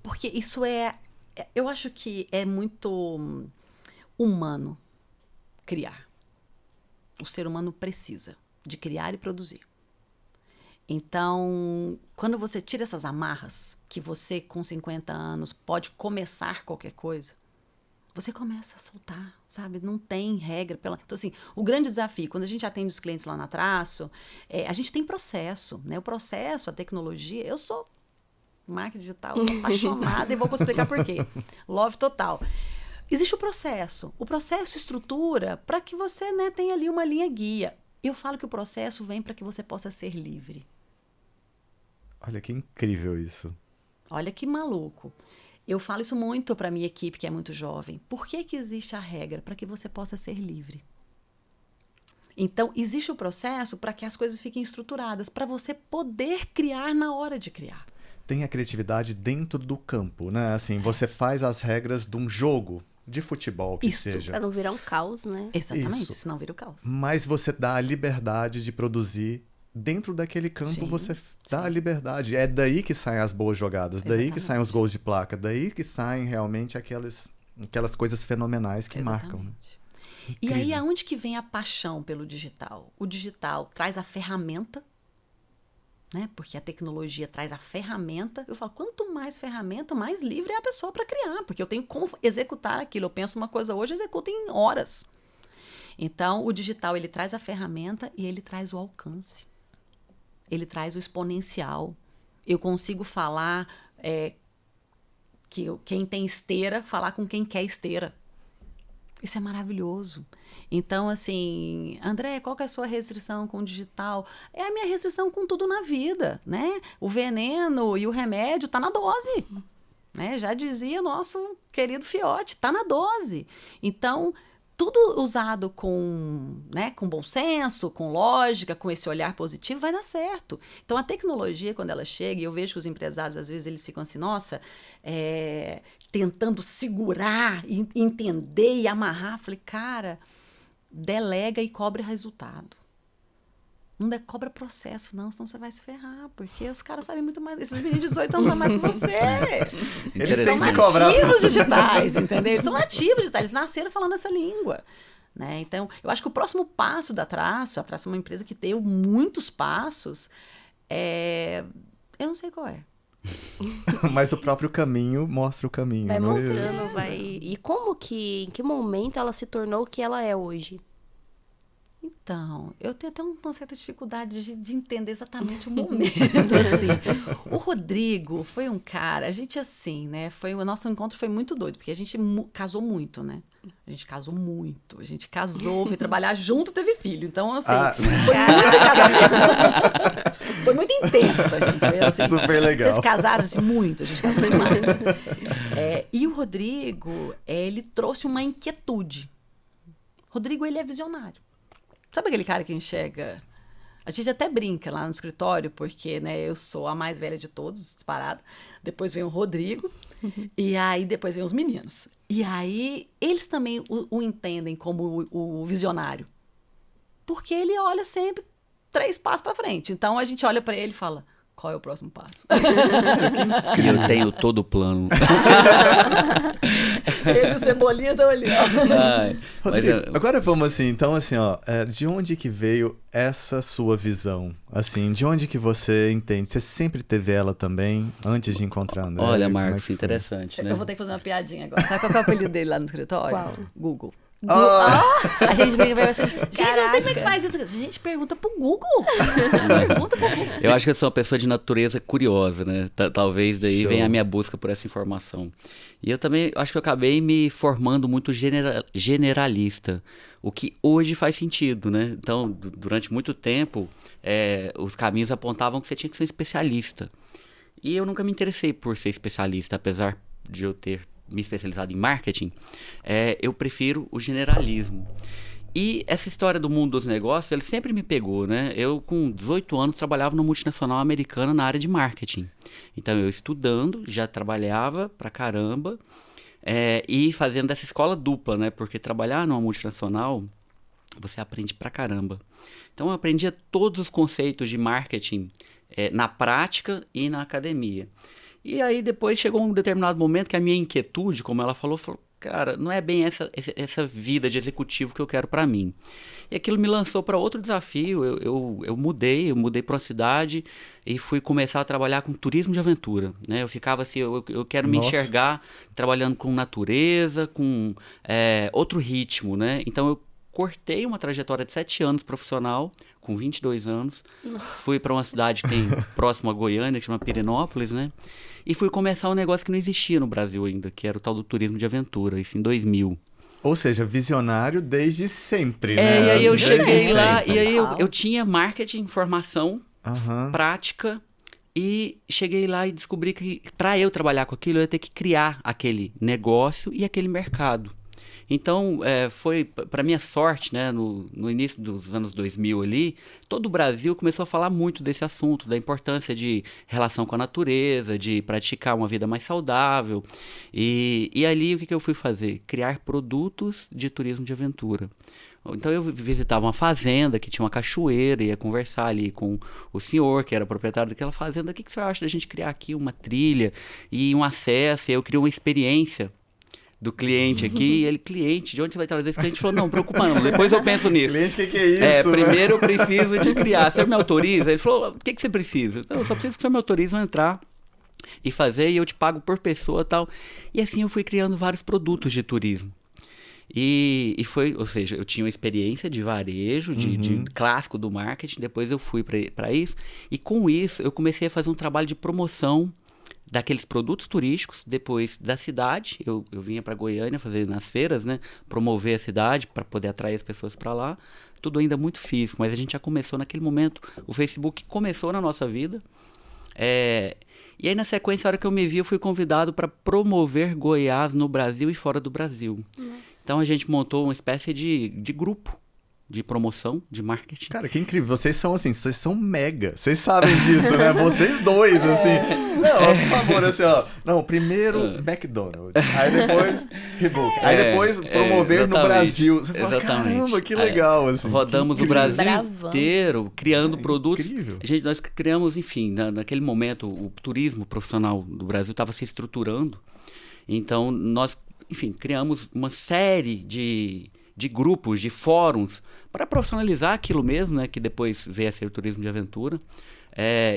Porque isso eu acho que é muito humano criar. O ser humano precisa de criar e produzir. Então, quando você tira essas amarras, que você com 50 anos pode começar qualquer coisa, você começa a soltar, sabe? Não tem regra. Então, assim, o grande desafio, quando a gente atende os clientes lá na Traço, a gente tem processo, né? O processo, a tecnologia, eu sou marketing digital, eu sou apaixonada e vou explicar por quê. Love total. Existe o processo. O processo estrutura para que você, né, tenha ali uma linha guia. Eu falo que o processo vem para que você possa ser livre. Olha que incrível isso. Olha que maluco. Eu falo isso muito para minha equipe, que é muito jovem. Por que existe a regra? Para que você possa ser livre. Então, existe o processo para que as coisas fiquem estruturadas, para você poder criar na hora de criar. Tem a criatividade dentro do campo, né? Assim, você faz as regras de um jogo de futebol, que seja. Pra não virar um caos, né? Exatamente, senão vira o caos. Mas você dá a liberdade de produzir dentro daquele campo, sim, você dá a liberdade. É daí que saem as boas jogadas, daí que saem os gols de placa, daí que saem realmente aquelas coisas fenomenais que marcam. Né? E aí, aonde que vem a paixão pelo digital? O digital traz a ferramenta, né? Porque a tecnologia traz a ferramenta. Eu falo, quanto mais ferramenta, mais livre é a pessoa para criar, porque eu tenho como executar aquilo. Eu penso uma coisa hoje, executo em horas. Então, o digital, ele traz a ferramenta e ele traz o alcance. Ele traz o exponencial. Eu consigo falar que quem tem esteira, falar com quem quer esteira. Isso é maravilhoso. Então, assim, André, qual que é a sua restrição com o digital? É a minha restrição com tudo na vida, né? O veneno e o remédio tá na dose, né? Já dizia nosso querido Fiote, tá na dose. Então, tudo usado com bom senso, com lógica, com esse olhar positivo, vai dar certo. Então, a tecnologia, quando ela chega, e eu vejo que os empresários, às vezes, eles ficam assim, nossa, tentando segurar, entender e amarrar. Falei, cara, delega e cobre resultado. Não cobra processo, não, senão você vai se ferrar, porque os caras sabem muito mais. Esses meninos de 18 anos sabem mais que você. Eles são nativos digitais, entendeu? Eles são nativos digitais, eles nasceram falando essa língua. Né? Então, eu acho que o próximo passo da Traço, a Traço é uma empresa que deu muitos passos, eu não sei qual é. Mas o próprio caminho mostra o caminho. Vai né? mostrando, vai. E em que momento ela se tornou o que ela é hoje? Então, eu tenho até uma certa dificuldade de entender exatamente o momento, assim. O Rodrigo foi um cara, a gente assim, né, o nosso encontro foi muito doido, porque a gente casou muito, né? A gente casou, foi trabalhar junto, teve filho. Então, assim, foi muito casamento. Foi muito intenso, a gente. Foi assim. Super legal. Vocês casaram assim, muito, a gente casou demais. E o Rodrigo, ele trouxe uma inquietude. Rodrigo, ele é visionário. Sabe aquele cara que enxerga... A gente até brinca lá no escritório, porque, né, eu sou a mais velha de todos, disparada. Depois vem o Rodrigo, e aí depois vem os meninos. E aí, eles também o entendem como o visionário. Porque ele olha sempre 3 passos para frente. Então, a gente olha para ele e fala, qual é o próximo passo? E eu tenho todo o plano. Ele e o Cebolinha estão ali, ó. Rodrigo, agora vamos assim, então assim, ó, de onde que veio essa sua visão? Assim, de onde que você entende? Você sempre teve ela também, antes de encontrar André? Olha, Marcos, interessante, né? Eu vou ter que fazer uma piadinha agora. Sabe qual é o apelido dele lá no escritório? Qual? Google. Oh. A gente brinca assim, gente, eu não sei como é que faz isso. A gente pergunta pro Google. Pergunta pro Google. Eu acho que eu sou uma pessoa de natureza curiosa, né? Talvez daí venha a minha busca por essa informação. E eu também acho que eu acabei me formando muito generalista, o que hoje faz sentido, né? Então, durante muito tempo, os caminhos apontavam que você tinha que ser um especialista. E eu nunca me interessei por ser especialista, apesar de eu ter me especializado em marketing, eu prefiro o generalismo. E essa história do mundo dos negócios, ele sempre me pegou, né? Eu, com 18 anos, trabalhava numa multinacional americana na área de marketing. Então, eu estudando, já trabalhava pra caramba, e fazendo essa escola dupla, né? Porque trabalhar numa multinacional, você aprende pra caramba. Então, eu aprendia todos os conceitos de marketing na prática e na academia. E aí depois chegou um determinado momento que a minha inquietude, como ela falou, cara, não é bem essa vida de executivo que eu quero para mim. E aquilo me lançou para outro desafio. Eu mudei para uma cidade e fui começar a trabalhar com turismo de aventura, né? Eu ficava assim, eu quero me enxergar trabalhando com natureza, com outro ritmo, né? Então eu cortei uma trajetória de 7 anos profissional, com 22 anos. Fui para uma cidade que tem próximo a Goiânia, que chama Pirenópolis, né? E fui começar um negócio que não existia no Brasil ainda, que era o tal do turismo de aventura, isso em 2000. Ou seja, visionário desde sempre, né? E aí eu cheguei sempre. lá, e aí eu tinha marketing, formação, prática, e cheguei lá e descobri que para eu trabalhar com aquilo, eu ia ter que criar aquele negócio e aquele mercado. Então, foi, para minha sorte, né, no início dos anos 2000 ali, todo o Brasil começou a falar muito desse assunto, da importância de relação com a natureza, de praticar uma vida mais saudável. E ali, o que eu fui fazer? Criar produtos de turismo de aventura. Então, eu visitava uma fazenda que tinha uma cachoeira, ia conversar ali com o senhor, que era proprietário daquela fazenda. O que você acha da gente criar aqui uma trilha e um acesso? E eu criei uma experiência do cliente aqui. E ele, cliente, de onde você vai trazer esse cliente? Ele falou, não, preocupa não, depois eu penso nisso. Cliente, o que é isso? Primeiro eu preciso de criar. Você me autoriza? Ele falou, o que você precisa? Eu só preciso que você me autorize a entrar e fazer, e eu te pago por pessoa e tal. E assim eu fui criando vários produtos de turismo. E foi, ou seja, eu tinha uma experiência de varejo, de clássico do marketing, depois eu fui para isso, e com isso eu comecei a fazer um trabalho de promoção daqueles produtos turísticos, depois da cidade, eu vinha para Goiânia fazer nas feiras, né, promover a cidade para poder atrair as pessoas para lá, tudo ainda muito físico, mas a gente já começou naquele momento, o Facebook começou na nossa vida, e aí na sequência, a hora que eu me vi, eu fui convidado para promover Goiás no Brasil e fora do Brasil. Nossa. Então a gente montou uma espécie de grupo de promoção, de marketing. Cara, que incrível. Vocês são assim, vocês são mega. Vocês sabem disso, né? Vocês dois, assim. Não, por favor, assim, ó. Não, primeiro McDonald's. Aí depois Reebok. Aí depois promover no Brasil. Você fala, caramba, que legal, assim. Rodamos o Brasil inteiro, criando produtos. Incrível. Nós criamos, enfim, naquele momento, o turismo profissional do Brasil estava se estruturando. Então, nós, enfim, criamos uma série de grupos, de fóruns, para profissionalizar aquilo mesmo, né, que depois veio a ser o turismo de aventura.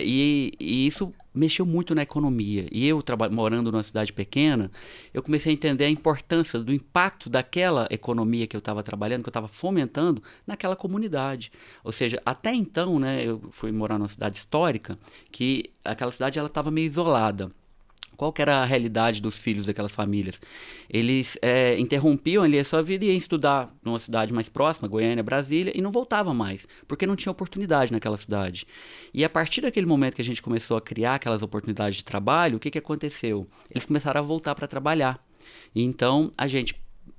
E isso mexeu muito na economia. E eu, morando numa cidade pequena, eu comecei a entender a importância do impacto daquela economia que eu estava trabalhando, que eu estava fomentando naquela comunidade. Ou seja, até então, né, eu fui morar numa cidade histórica, que aquela cidade estava meio isolada. Qual que era a realidade dos filhos daquelas famílias? Eles interrompiam ali a sua vida e iam estudar numa cidade mais próxima, Goiânia, Brasília, e não voltavam mais, porque não tinha oportunidade naquela cidade. E a partir daquele momento que a gente começou a criar aquelas oportunidades de trabalho, o que aconteceu? Eles começaram a voltar para trabalhar. E então,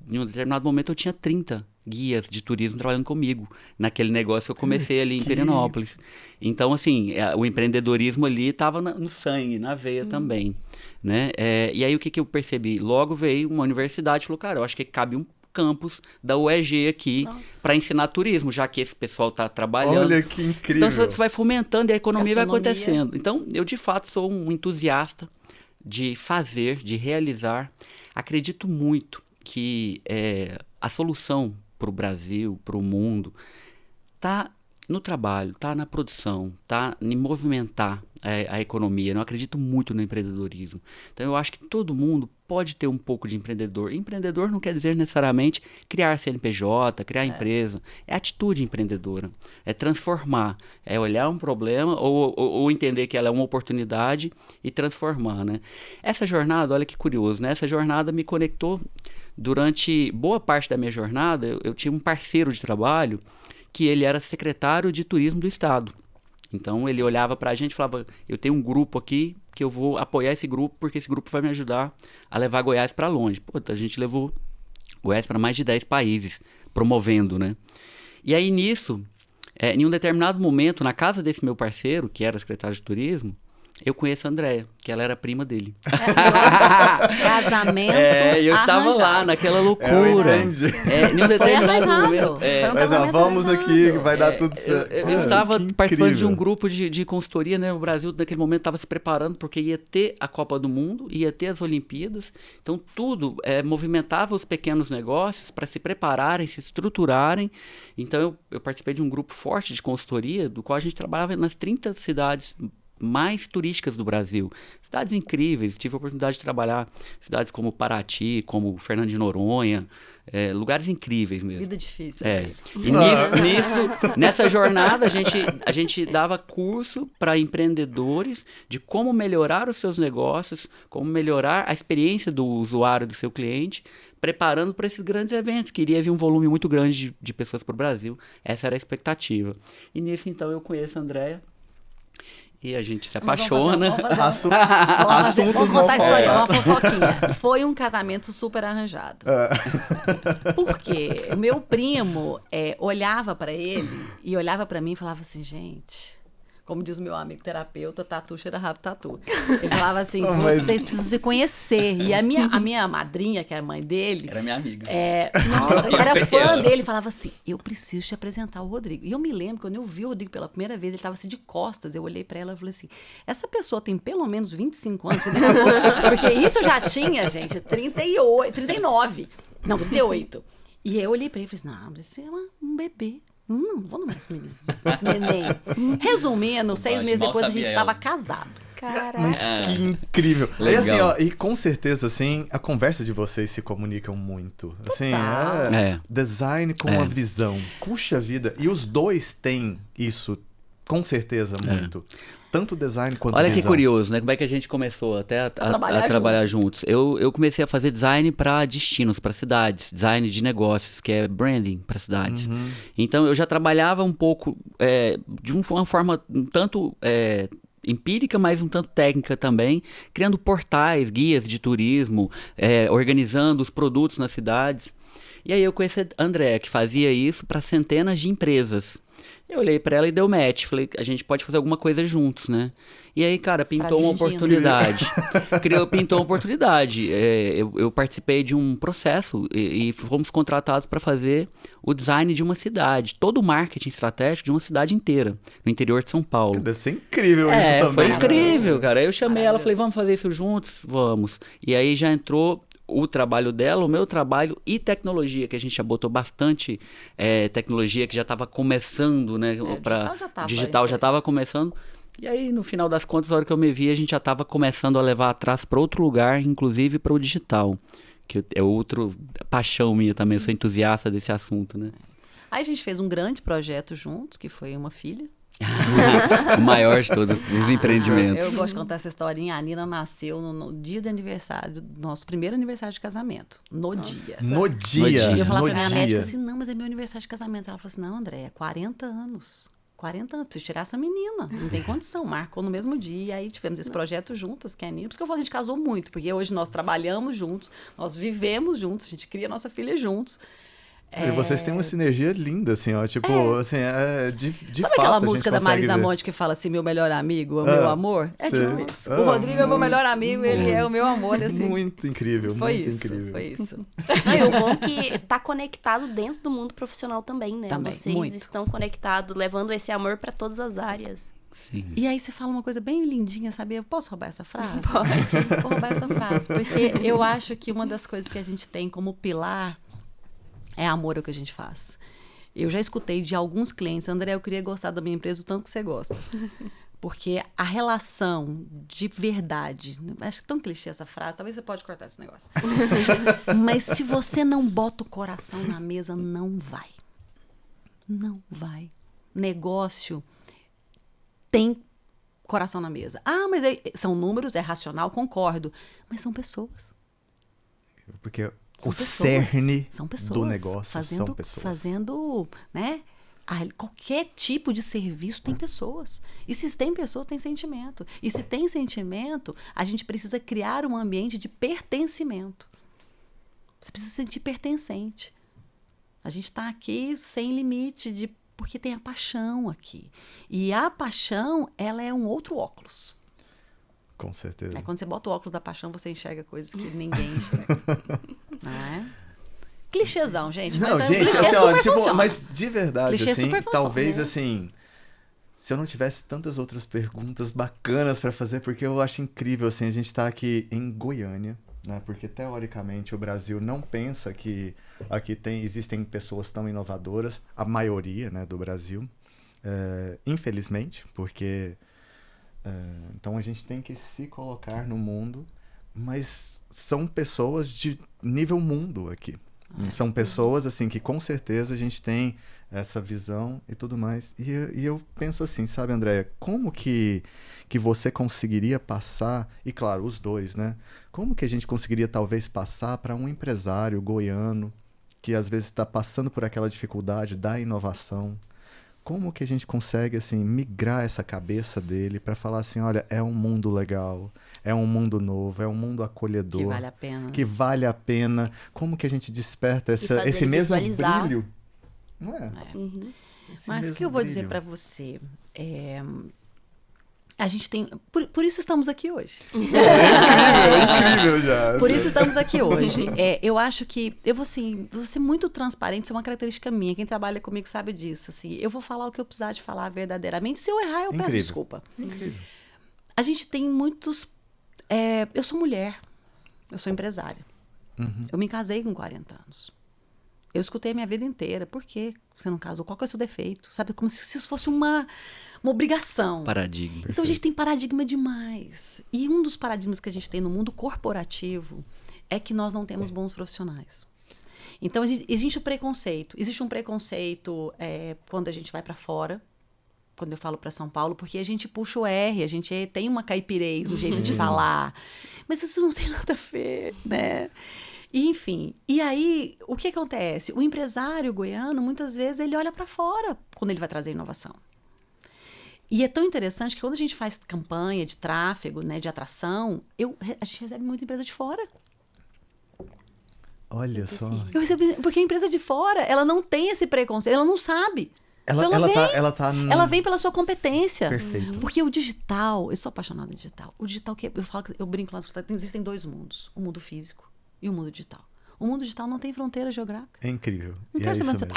em um determinado momento, eu tinha 30 guias de turismo trabalhando comigo, naquele negócio que eu comecei ali em Perinópolis. Então, assim, o empreendedorismo ali estava no sangue, na veia também, né? E aí, o que eu percebi? Logo veio uma universidade e falou, cara, eu acho que cabe um campus da UEG aqui para ensinar turismo, já que esse pessoal está trabalhando. Olha que incrível. Então, você vai fomentando e a economia vai acontecendo. Então, eu, de fato, sou um entusiasta de fazer, de realizar. Acredito muito que a solução para o Brasil, para o mundo, está no trabalho, está na produção, está em movimentar a economia. Eu acredito muito no empreendedorismo. Então, eu acho que todo mundo pode ter um pouco de empreendedor. Empreendedor não quer dizer necessariamente criar CNPJ, criar empresa. É atitude empreendedora. É transformar. É olhar um problema ou entender que ela é uma oportunidade e transformar, né? Essa jornada, olha que curioso, né? Essa jornada me conectou. Durante boa parte da minha jornada, eu tinha um parceiro de trabalho que ele era secretário de turismo do estado. Então, ele olhava para a gente e falava, eu tenho um grupo aqui que eu vou apoiar esse grupo porque esse grupo vai me ajudar a levar Goiás para longe. Pô, a gente levou Goiás para mais de 10 países, promovendo, né? E aí, nisso, em um determinado momento, na casa desse meu parceiro, que era secretário de turismo, eu conheço a Andréia, que ela era prima dele. Casamento eu estava lá, naquela loucura. Em um determinado momento. Mas vamos aqui, que vai dar tudo certo. Eu estava participando de um grupo de consultoria, né? O Brasil, naquele momento, estava se preparando, porque ia ter a Copa do Mundo, ia ter as Olimpíadas. Então, tudo movimentava os pequenos negócios para se prepararem, se estruturarem. Então, eu participei de um grupo forte de consultoria, do qual a gente trabalhava nas 30 cidades mais turísticas do Brasil. Cidades incríveis, tive a oportunidade de trabalhar em cidades como Paraty, como Fernando de Noronha, lugares incríveis mesmo. Vida difícil. E nessa jornada, a gente dava curso para empreendedores de como melhorar os seus negócios, como melhorar a experiência do usuário, do seu cliente, preparando para esses grandes eventos, que iria vir um volume muito grande de pessoas para o Brasil. Essa era a expectativa. E nisso, então, eu conheço a Andréia, e a gente se apaixona. Assuntos vamos contar a história, uma fofoquinha. Foi um casamento super arranjado. Porque meu primo olhava para ele e olhava para mim e falava assim, gente, Como diz o meu amigo terapeuta, tatu cheira rabo tatu. Ele falava assim, Mas- vocês precisam se conhecer. E a minha madrinha, que é a mãe dele, Era minha amiga. nossa, era Conheci fã ela. dele, falava assim, eu preciso te apresentar o Rodrigo. E eu me lembro, quando eu vi o Rodrigo pela primeira vez, ele estava assim de costas, eu olhei pra ela e falei assim, essa pessoa tem pelo menos 25 anos, porque isso eu já tinha, gente, 38, 39, não, 38. E eu olhei pra ele e falei assim, não, esse é um bebê. Não vou namorar esse menino, esse neném. Resumindo, 6 meses mal depois a gente sabia estava ela. casado. Caraca. Mas que incrível. E Legal. assim, ó, e com certeza, assim, a conversa de vocês se comunicam muito. Assim, design com a visão. Puxa vida. E os dois têm isso, com certeza, muito. Tanto design quanto Olha visão. que curioso, né? Como é que a gente começou até a trabalhar juntos? Eu comecei a fazer design para destinos, para cidades, design de negócios, que é branding para cidades. Então eu já trabalhava um pouco de uma forma um tanto empírica, mas um tanto técnica também, criando portais, guias de turismo, organizando os produtos nas cidades. E aí eu conheci a Andréa, que fazia isso para centenas de empresas. Eu olhei pra ela e deu match. Falei, a gente pode fazer alguma coisa juntos, né? E aí, cara, pintou uma oportunidade. Pintou uma oportunidade. Eu participei de um processo e fomos contratados para fazer o design de uma cidade. Todo o marketing estratégico de uma cidade inteira, no interior de São Paulo. Deve ser incrível isso também. Foi né? incrível, cara. Aí eu chamei ela, falei, vamos fazer isso juntos? Vamos. E aí já entrou o trabalho dela, o meu trabalho e tecnologia, que a gente já botou bastante tecnologia, que já estava começando, né? Digital já estava começando. E aí, no final das contas, a hora que eu me vi, a gente já estava começando a levar atrás para outro lugar, inclusive para o digital, que é outro paixão minha também, eu sou entusiasta desse assunto, né? Aí a gente fez um grande projeto juntos, que foi uma filha. O maior de todos os empreendimentos. Eu gosto de contar essa historinha. A Nina nasceu no dia do aniversário, do nosso primeiro aniversário de casamento. No dia. No dia. E eu falava no pra minha dia. médica assim, não, mas é meu aniversário de casamento. Ela falou assim, não, André, 40 anos. 40 anos, preciso tirar essa menina. Não tem condição. Marcou no mesmo dia. E aí tivemos esse projeto juntas, que é a Nina. Por isso que eu falo, a gente casou muito. Porque hoje nós trabalhamos juntos, nós vivemos juntos, a gente cria nossa filha juntos. E vocês têm uma sinergia linda, assim, ó. Tipo, assim, de Sabe fato, aquela a gente música da consegue Marisa ver. Monte que fala assim, meu melhor amigo, o meu amor? É sei. tipo isso. O Rodrigo é meu melhor amigo, ele é o meu amor, assim. Muito incrível, Foi muito isso, incrível. foi isso. Não, e o bom é que tá conectado dentro do mundo profissional também, né? Também, Vocês muito. estão conectados, levando esse amor para todas as áreas. Sim. E aí você fala uma coisa bem lindinha, sabe? Eu posso roubar essa frase? Pode. Vou roubar essa frase, porque eu acho que uma das coisas que a gente tem como pilar é amor ao que a gente faz. Eu já escutei de alguns clientes, André, eu queria gostar da minha empresa o tanto que você gosta. Porque a relação de verdade, acho que é tão clichê essa frase, talvez você pode cortar esse negócio. Mas se você não bota o coração na mesa, não vai. Não vai. Negócio tem coração na mesa. Ah, mas são números, é racional, concordo. Mas são pessoas. Porque São o pessoas, cerne são pessoas, do negócio são pessoas. Fazendo, né? Qualquer tipo de serviço tem pessoas. E se tem pessoa, tem sentimento. E se tem sentimento, a gente precisa criar um ambiente de pertencimento. Você precisa se sentir pertencente. A gente está aqui sem limite, porque tem a paixão aqui. E a paixão, ela é um outro óculos. Com certeza. Quando você bota o óculos da paixão, você enxerga coisas que ninguém enxerga. Não é? Clichêzão, gente. Não, mas gente, clichê assim, ó, super tipo, funciona. mas de verdade, Clichê assim, super funciona, talvez, né? assim, se eu não tivesse tantas outras perguntas bacanas pra fazer, porque eu acho incrível, assim, a gente tá aqui em Goiânia, né, porque teoricamente o Brasil não pensa que aqui existem pessoas tão inovadoras, a maioria, né, do Brasil, infelizmente, porque então a gente tem que se colocar no mundo, mas são pessoas de nível mundo aqui. São pessoas, assim, que com certeza a gente tem essa visão e tudo mais. E eu penso assim, sabe, Andréia, como que você conseguiria passar, e claro, os dois, né? Como que a gente conseguiria talvez passar para um empresário goiano que às vezes está passando por aquela dificuldade da inovação? Como que a gente consegue, assim, migrar essa cabeça dele para falar assim, olha, é um mundo legal, é um mundo novo, é um mundo acolhedor. Que vale a pena. Que vale a pena. Como que a gente desperta fazer esse ele mesmo visualizar. brilho? Não é? Uhum. Esse Mas o mesmo que eu vou dizer brilho. para você? A gente tem... Por isso estamos aqui hoje. É incrível já. Por isso estamos aqui hoje. Eu acho que... Eu vou ser muito transparente, isso é uma característica minha. Quem trabalha comigo sabe disso. Assim, eu vou falar o que eu precisar de falar verdadeiramente. Se eu errar, eu peço desculpa. Incrível. A gente tem muitos... eu sou mulher. Eu sou empresária. Eu me casei com 40 anos. Eu escutei a minha vida inteira. Por que você não casou? Qual que é o seu defeito? Sabe? Como se isso fosse uma obrigação. Paradigma. Então a gente tem paradigma demais. E um dos paradigmas que a gente tem no mundo corporativo é que nós não temos bons profissionais. Então existe o preconceito. Existe um preconceito quando a gente vai para fora. Quando eu falo para São Paulo, porque a gente puxa o R, a gente tem uma caipirez, um jeito de falar. Mas isso não tem nada a ver, né? E, enfim, e aí, o que acontece? O empresário goiano, muitas vezes, ele olha para fora quando ele vai trazer inovação. E é tão interessante que quando a gente faz campanha de tráfego, né, de atração, a gente recebe muita empresa de fora. Olha só. Porque a empresa de fora, ela não tem esse preconceito, ela não sabe. Ela vem pela sua competência. Perfeito. Porque o digital, eu sou apaixonada em digital. O digital, eu brinco lá, existem dois mundos. O mundo físico e o mundo digital. O mundo digital não tem fronteira geográfica. É incrível. Não quero saber onde você tá.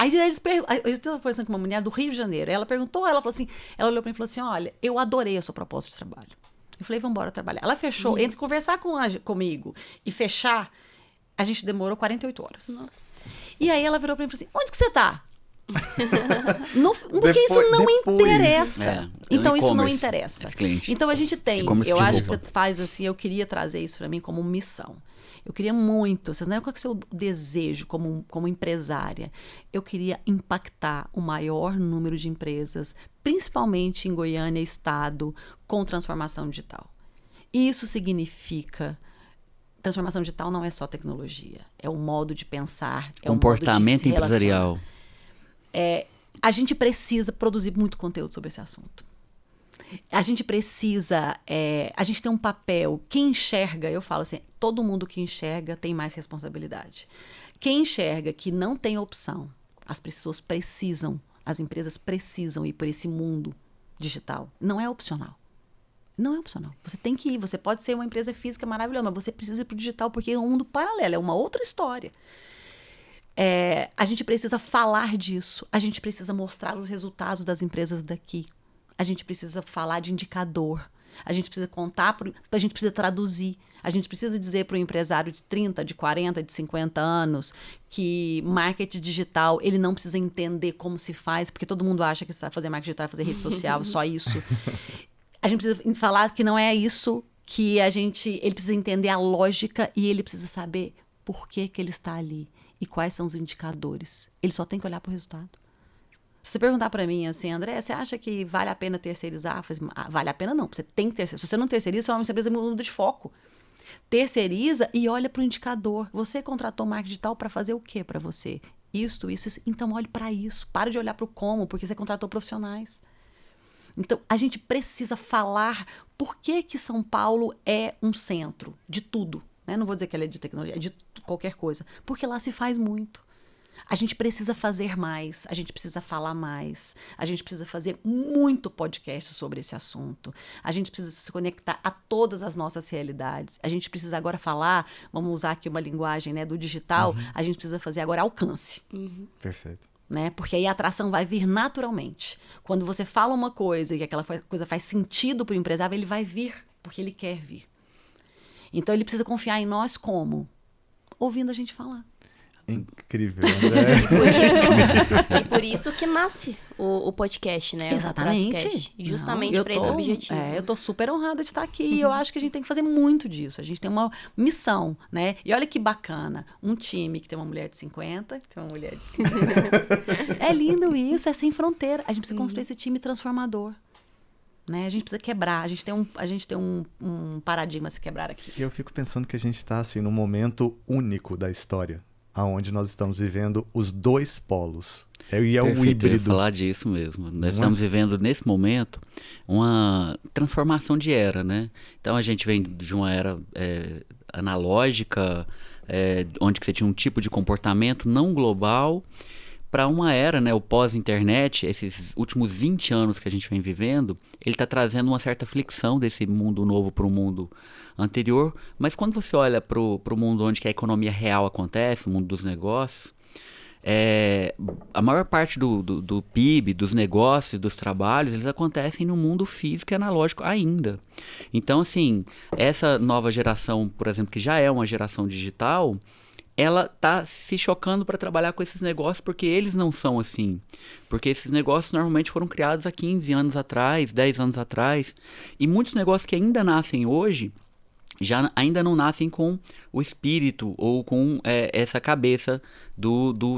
Aí eu estava conversando com uma mulher do Rio de Janeiro. Ela perguntou, ela falou assim, ela olhou para mim e falou assim, olha, eu adorei a sua proposta de trabalho. Eu falei, vamos embora trabalhar. Ela fechou, entre conversar comigo e fechar, a gente demorou 48 horas. Nossa. E aí ela virou para mim e falou assim, onde que você tá? Porque isso não interessa. Então isso não interessa. Então a gente tem, eu acho que você faz assim, eu queria trazer isso para mim como missão. Eu queria muito, vocês não qual que é o seu desejo como empresária? Eu queria impactar o maior número de empresas, principalmente em Goiânia, estado, com transformação digital. Isso significa transformação digital não é só tecnologia, é um modo de pensar, é comportamento um modo de se empresarial. A gente precisa produzir muito conteúdo sobre esse assunto. A gente precisa... a gente tem um papel... Quem enxerga, eu falo assim, todo mundo que enxerga tem mais responsabilidade. Quem enxerga que não tem opção, as pessoas precisam, as empresas precisam ir por esse mundo digital. Não é opcional. Não é opcional. Você tem que ir. Você pode ser uma empresa física maravilhosa, mas você precisa ir para o digital porque é um mundo paralelo, é uma outra história. A gente precisa falar disso. A gente precisa mostrar os resultados das empresas daqui. A gente precisa falar de indicador. A gente precisa contar, a gente precisa traduzir. A gente precisa dizer para o empresário de 30, de 40, de 50 anos que marketing digital, ele não precisa entender como se faz, porque todo mundo acha que sabe fazer marketing digital, fazer rede social, só isso. A gente precisa falar que não é isso, que ele precisa entender a lógica e ele precisa saber por que ele está ali e quais são os indicadores. Ele só tem que olhar para o resultado. Se você perguntar para mim assim, André, você acha que vale a pena terceirizar? Vale a pena não, você tem que terceirizar. Se você não terceiriza, você é uma empresa muda de foco. Terceiriza e olha para o indicador. Você contratou marketing digital para fazer o quê para você? Isso. Então olhe para isso. Para de olhar para o como, porque você contratou profissionais. Então, a gente precisa falar por que São Paulo é um centro de tudo. Né? Não vou dizer que ela é de tecnologia, é de qualquer coisa. Porque lá se faz muito. A gente precisa fazer mais, a gente precisa falar mais, a gente precisa fazer muito podcast sobre esse assunto. A gente precisa se conectar a todas as nossas realidades. A gente precisa agora falar, vamos usar aqui uma linguagem, né, do digital, a gente precisa fazer agora alcance. Perfeito. Né? Porque aí a atração vai vir naturalmente. Quando você fala uma coisa e aquela coisa faz sentido para o empresário, ele vai vir porque ele quer vir. Então ele precisa confiar em nós como? Ouvindo a gente falar. Incrível, André. E por isso que nasce o podcast, né? Exatamente. Justamente para esse objetivo. Eu tô super honrada de estar aqui. E eu acho que a gente tem que fazer muito disso. A gente tem uma missão, né? E olha que bacana. Um time que tem uma mulher de 50, que tem uma mulher de... É lindo isso, é sem fronteira. A gente precisa construir esse time transformador. Né? A gente precisa quebrar. A gente tem um paradigma a se quebrar aqui. Eu fico pensando que a gente está assim, num momento único da história. Onde nós estamos vivendo os dois polos. E é o híbrido. Eu ia falar disso mesmo. Nós estamos vivendo, nesse momento, uma transformação de era, né? Então, a gente vem de uma era analógica, onde você tinha um tipo de comportamento não global, para uma era, né, o pós-internet, esses últimos 20 anos que a gente vem vivendo, ele está trazendo uma certa flexão desse mundo novo para o mundo anterior, mas quando você olha para o mundo onde que a economia real acontece, o mundo dos negócios, a maior parte do PIB, dos negócios, dos trabalhos, eles acontecem no mundo físico e analógico ainda. Então, assim, essa nova geração, por exemplo, que já é uma geração digital, ela está se chocando para trabalhar com esses negócios porque eles não são assim. Porque esses negócios normalmente foram criados há 15 anos atrás, 10 anos atrás. E muitos negócios que ainda nascem hoje, ainda não nascem com o espírito ou com essa cabeça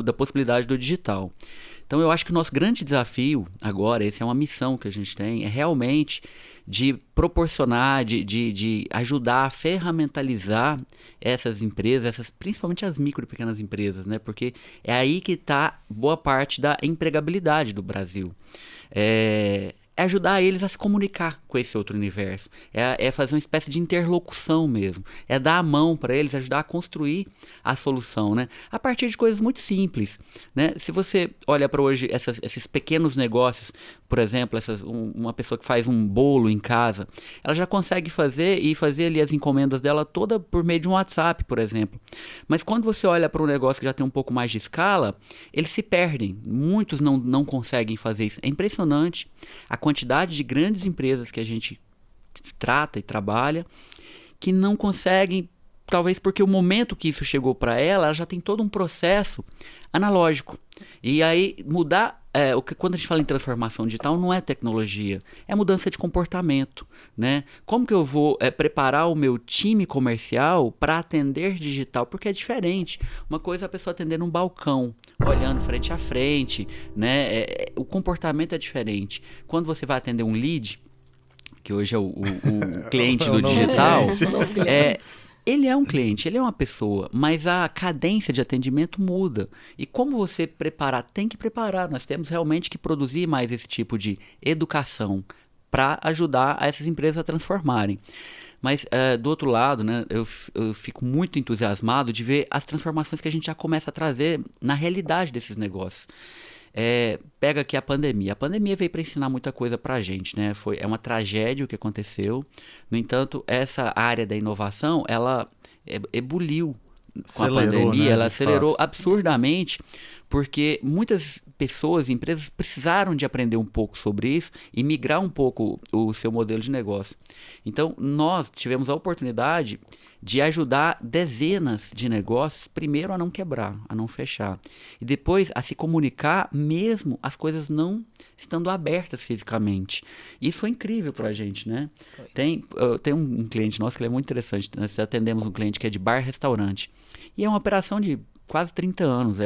da possibilidade do digital. Então eu acho que o nosso grande desafio agora, essa é uma missão que a gente tem, é realmente de proporcionar, de ajudar a ferramentalizar essas empresas, principalmente as micro e pequenas empresas, né? Porque é aí que está boa parte da empregabilidade do Brasil. É ajudar eles a se comunicar com esse outro universo. É fazer uma espécie de interlocução mesmo. É dar a mão para eles, ajudar a construir a solução, né? A partir de coisas muito simples, né? Se você olha para hoje esses pequenos negócios, por exemplo, uma pessoa que faz um bolo em casa, ela já consegue fazer ali as encomendas dela toda por meio de um WhatsApp, por exemplo. Mas quando você olha para um negócio que já tem um pouco mais de escala, eles se perdem. Muitos não conseguem fazer isso. É impressionante a quantidade de grandes empresas que a gente trata e trabalha que não conseguem, talvez porque o momento que isso chegou para ela já tem todo um processo analógico. E aí mudar, quando a gente fala em transformação digital, não é tecnologia, é mudança de comportamento, né? Como que eu vou preparar o meu time comercial para atender digital? Porque é diferente. Uma coisa é a pessoa atender num balcão, olhando frente a frente, né? O comportamento é diferente. Quando você vai atender um lead, que hoje é o cliente do digital, ele é um cliente, ele é uma pessoa, mas a cadência de atendimento muda. E como você preparar? Tem que preparar. Nós temos realmente que produzir mais esse tipo de educação para ajudar essas empresas a transformarem. Mas, do outro lado, né, eu fico muito entusiasmado de ver as transformações que a gente já começa a trazer na realidade desses negócios. Pega aqui a pandemia. A pandemia veio para ensinar muita coisa para a gente, né? É uma tragédia o que aconteceu. No entanto, essa área da inovação, ela ebuliu com a pandemia, né? Ela acelerou absurdamente, porque muitas pessoas e empresas precisaram de aprender um pouco sobre isso e migrar um pouco o seu modelo de negócio. Então, nós tivemos a oportunidade de ajudar dezenas de negócios, primeiro a não quebrar, a não fechar, e depois a se comunicar mesmo as coisas não estando abertas fisicamente. Isso foi incrível para a gente, né? Tem um cliente nosso que ele é muito interessante. Nós atendemos um cliente que é de bar-restaurante, e é uma operação de quase 30 anos,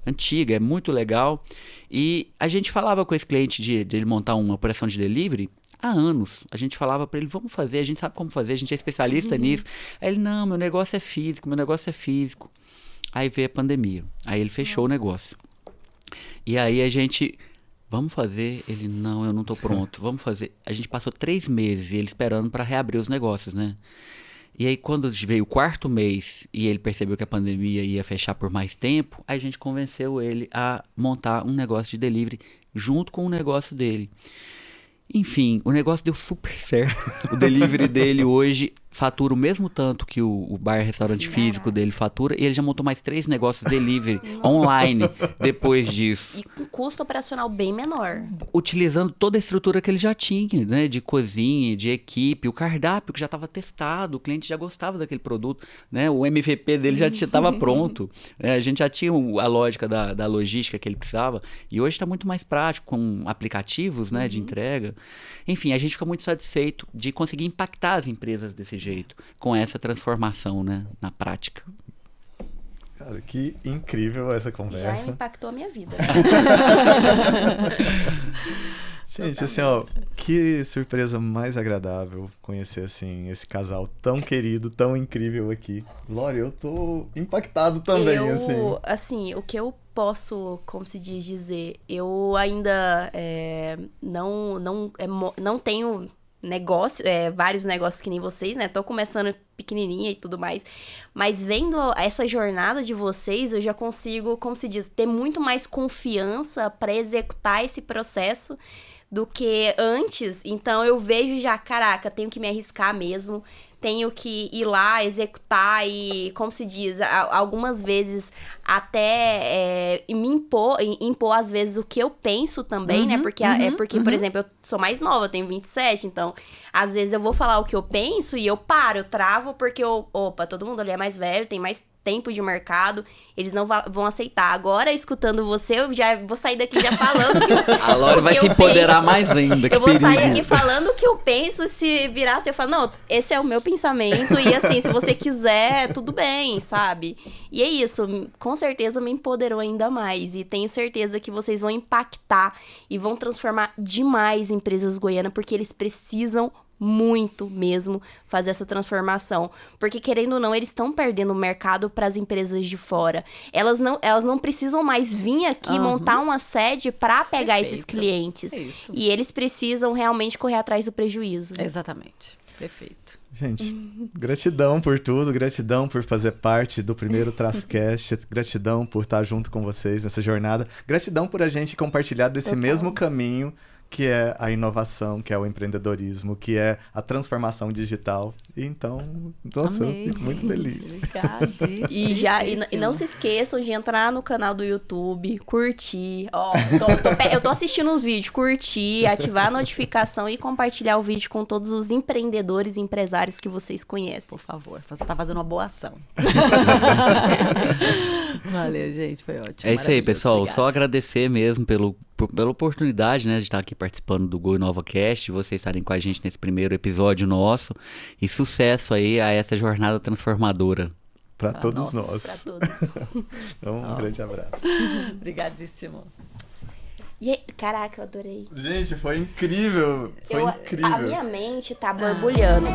antiga, é muito legal, e a gente falava com esse cliente de ele montar uma operação de delivery há anos. A gente falava para ele, vamos fazer, a gente sabe como fazer, a gente é especialista nisso. Aí ele, não, meu negócio é físico. Aí veio a pandemia, aí ele fechou o negócio. E aí a gente, vamos fazer? Ele, não, eu não tô pronto, vamos fazer. A gente passou 3 meses e ele esperando para reabrir os negócios, né? E aí quando veio o 4º mês e ele percebeu que a pandemia ia fechar por mais tempo, a gente convenceu ele a montar um negócio de delivery junto com o negócio dele. Enfim, o negócio deu super certo. O delivery dele hoje fatura o mesmo tanto que o bar-restaurante físico dele fatura, e ele já montou mais 3 negócios delivery online depois disso. E com custo operacional bem menor. Utilizando toda a estrutura que ele já tinha, né? De cozinha, de equipe, o cardápio que já estava testado, o cliente já gostava daquele produto, né? O MVP dele já estava pronto. A gente já tinha a lógica da logística que ele precisava, e hoje está muito mais prático, com aplicativos, né, de entrega. Enfim, a gente fica muito satisfeito de conseguir impactar as empresas desse jeito, com essa transformação, né, na prática. Cara, que incrível essa conversa. Já impactou a minha vida. Gente, assim, ó, que surpresa mais agradável conhecer, assim, esse casal tão querido, tão incrível aqui. Lori, eu tô impactado também, assim, o que eu posso, como se dizer, eu ainda não tenho vários negócios que nem vocês, né? Tô começando pequenininha e tudo mais. Mas vendo essa jornada de vocês, eu já consigo, como se diz, ter muito mais confiança para executar esse processo do que antes. Então eu vejo já, caraca, tenho que me arriscar mesmo. Tenho que ir lá, executar e, como se diz, algumas vezes até me impor às vezes o que eu penso também, né? Porque, por exemplo, eu sou mais nova, eu tenho 27, então, às vezes eu vou falar o que eu penso e eu paro, eu travo, porque todo mundo ali é mais velho, tem mais tempo de mercado, eles não vão aceitar. Agora, escutando você, eu já vou sair daqui já falando que A Lori vai se empoderar mais ainda, que eu vou perigo. sair aqui falando o que eu penso, se virasse, eu falo, não, esse é o meu pensamento, e assim, se você quiser, tudo bem, sabe? E é isso, com certeza me empoderou ainda mais, e tenho certeza que vocês vão impactar e vão transformar demais empresas goianas, porque eles precisam muito mesmo fazer essa transformação, porque querendo ou não, eles estão perdendo o mercado para as empresas de fora. Elas não precisam mais vir aqui montar uma sede para pegar esses clientes. Isso. E eles precisam realmente correr atrás do prejuízo. Exatamente. Perfeito. Gente, gratidão por tudo, gratidão por fazer parte do primeiro TraçoCast, gratidão por estar junto com vocês nessa jornada, gratidão por a gente compartilhar desse mesmo caminho que é a inovação, que é o empreendedorismo, que é a transformação digital. E então, nossa, eu fico muito feliz. E não se esqueçam de entrar no canal do YouTube, curtir. Eu tô assistindo os vídeos, curtir, ativar a notificação e compartilhar o vídeo com todos os empreendedores e empresários que vocês conhecem. Por favor, você tá fazendo uma boa ação. Valeu, gente, foi ótimo. É isso aí, pessoal. Obrigada. Só agradecer mesmo pela oportunidade, né, de estar aqui participando do Go InovaCast, de vocês estarem com a gente nesse primeiro episódio nosso. E sucesso aí a essa jornada transformadora. Para todos nós. Pra todos. Então, um grande abraço. Obrigadíssimo. E aí, caraca, eu adorei. Gente, foi incrível. Foi incrível. A minha mente tá borbulhando.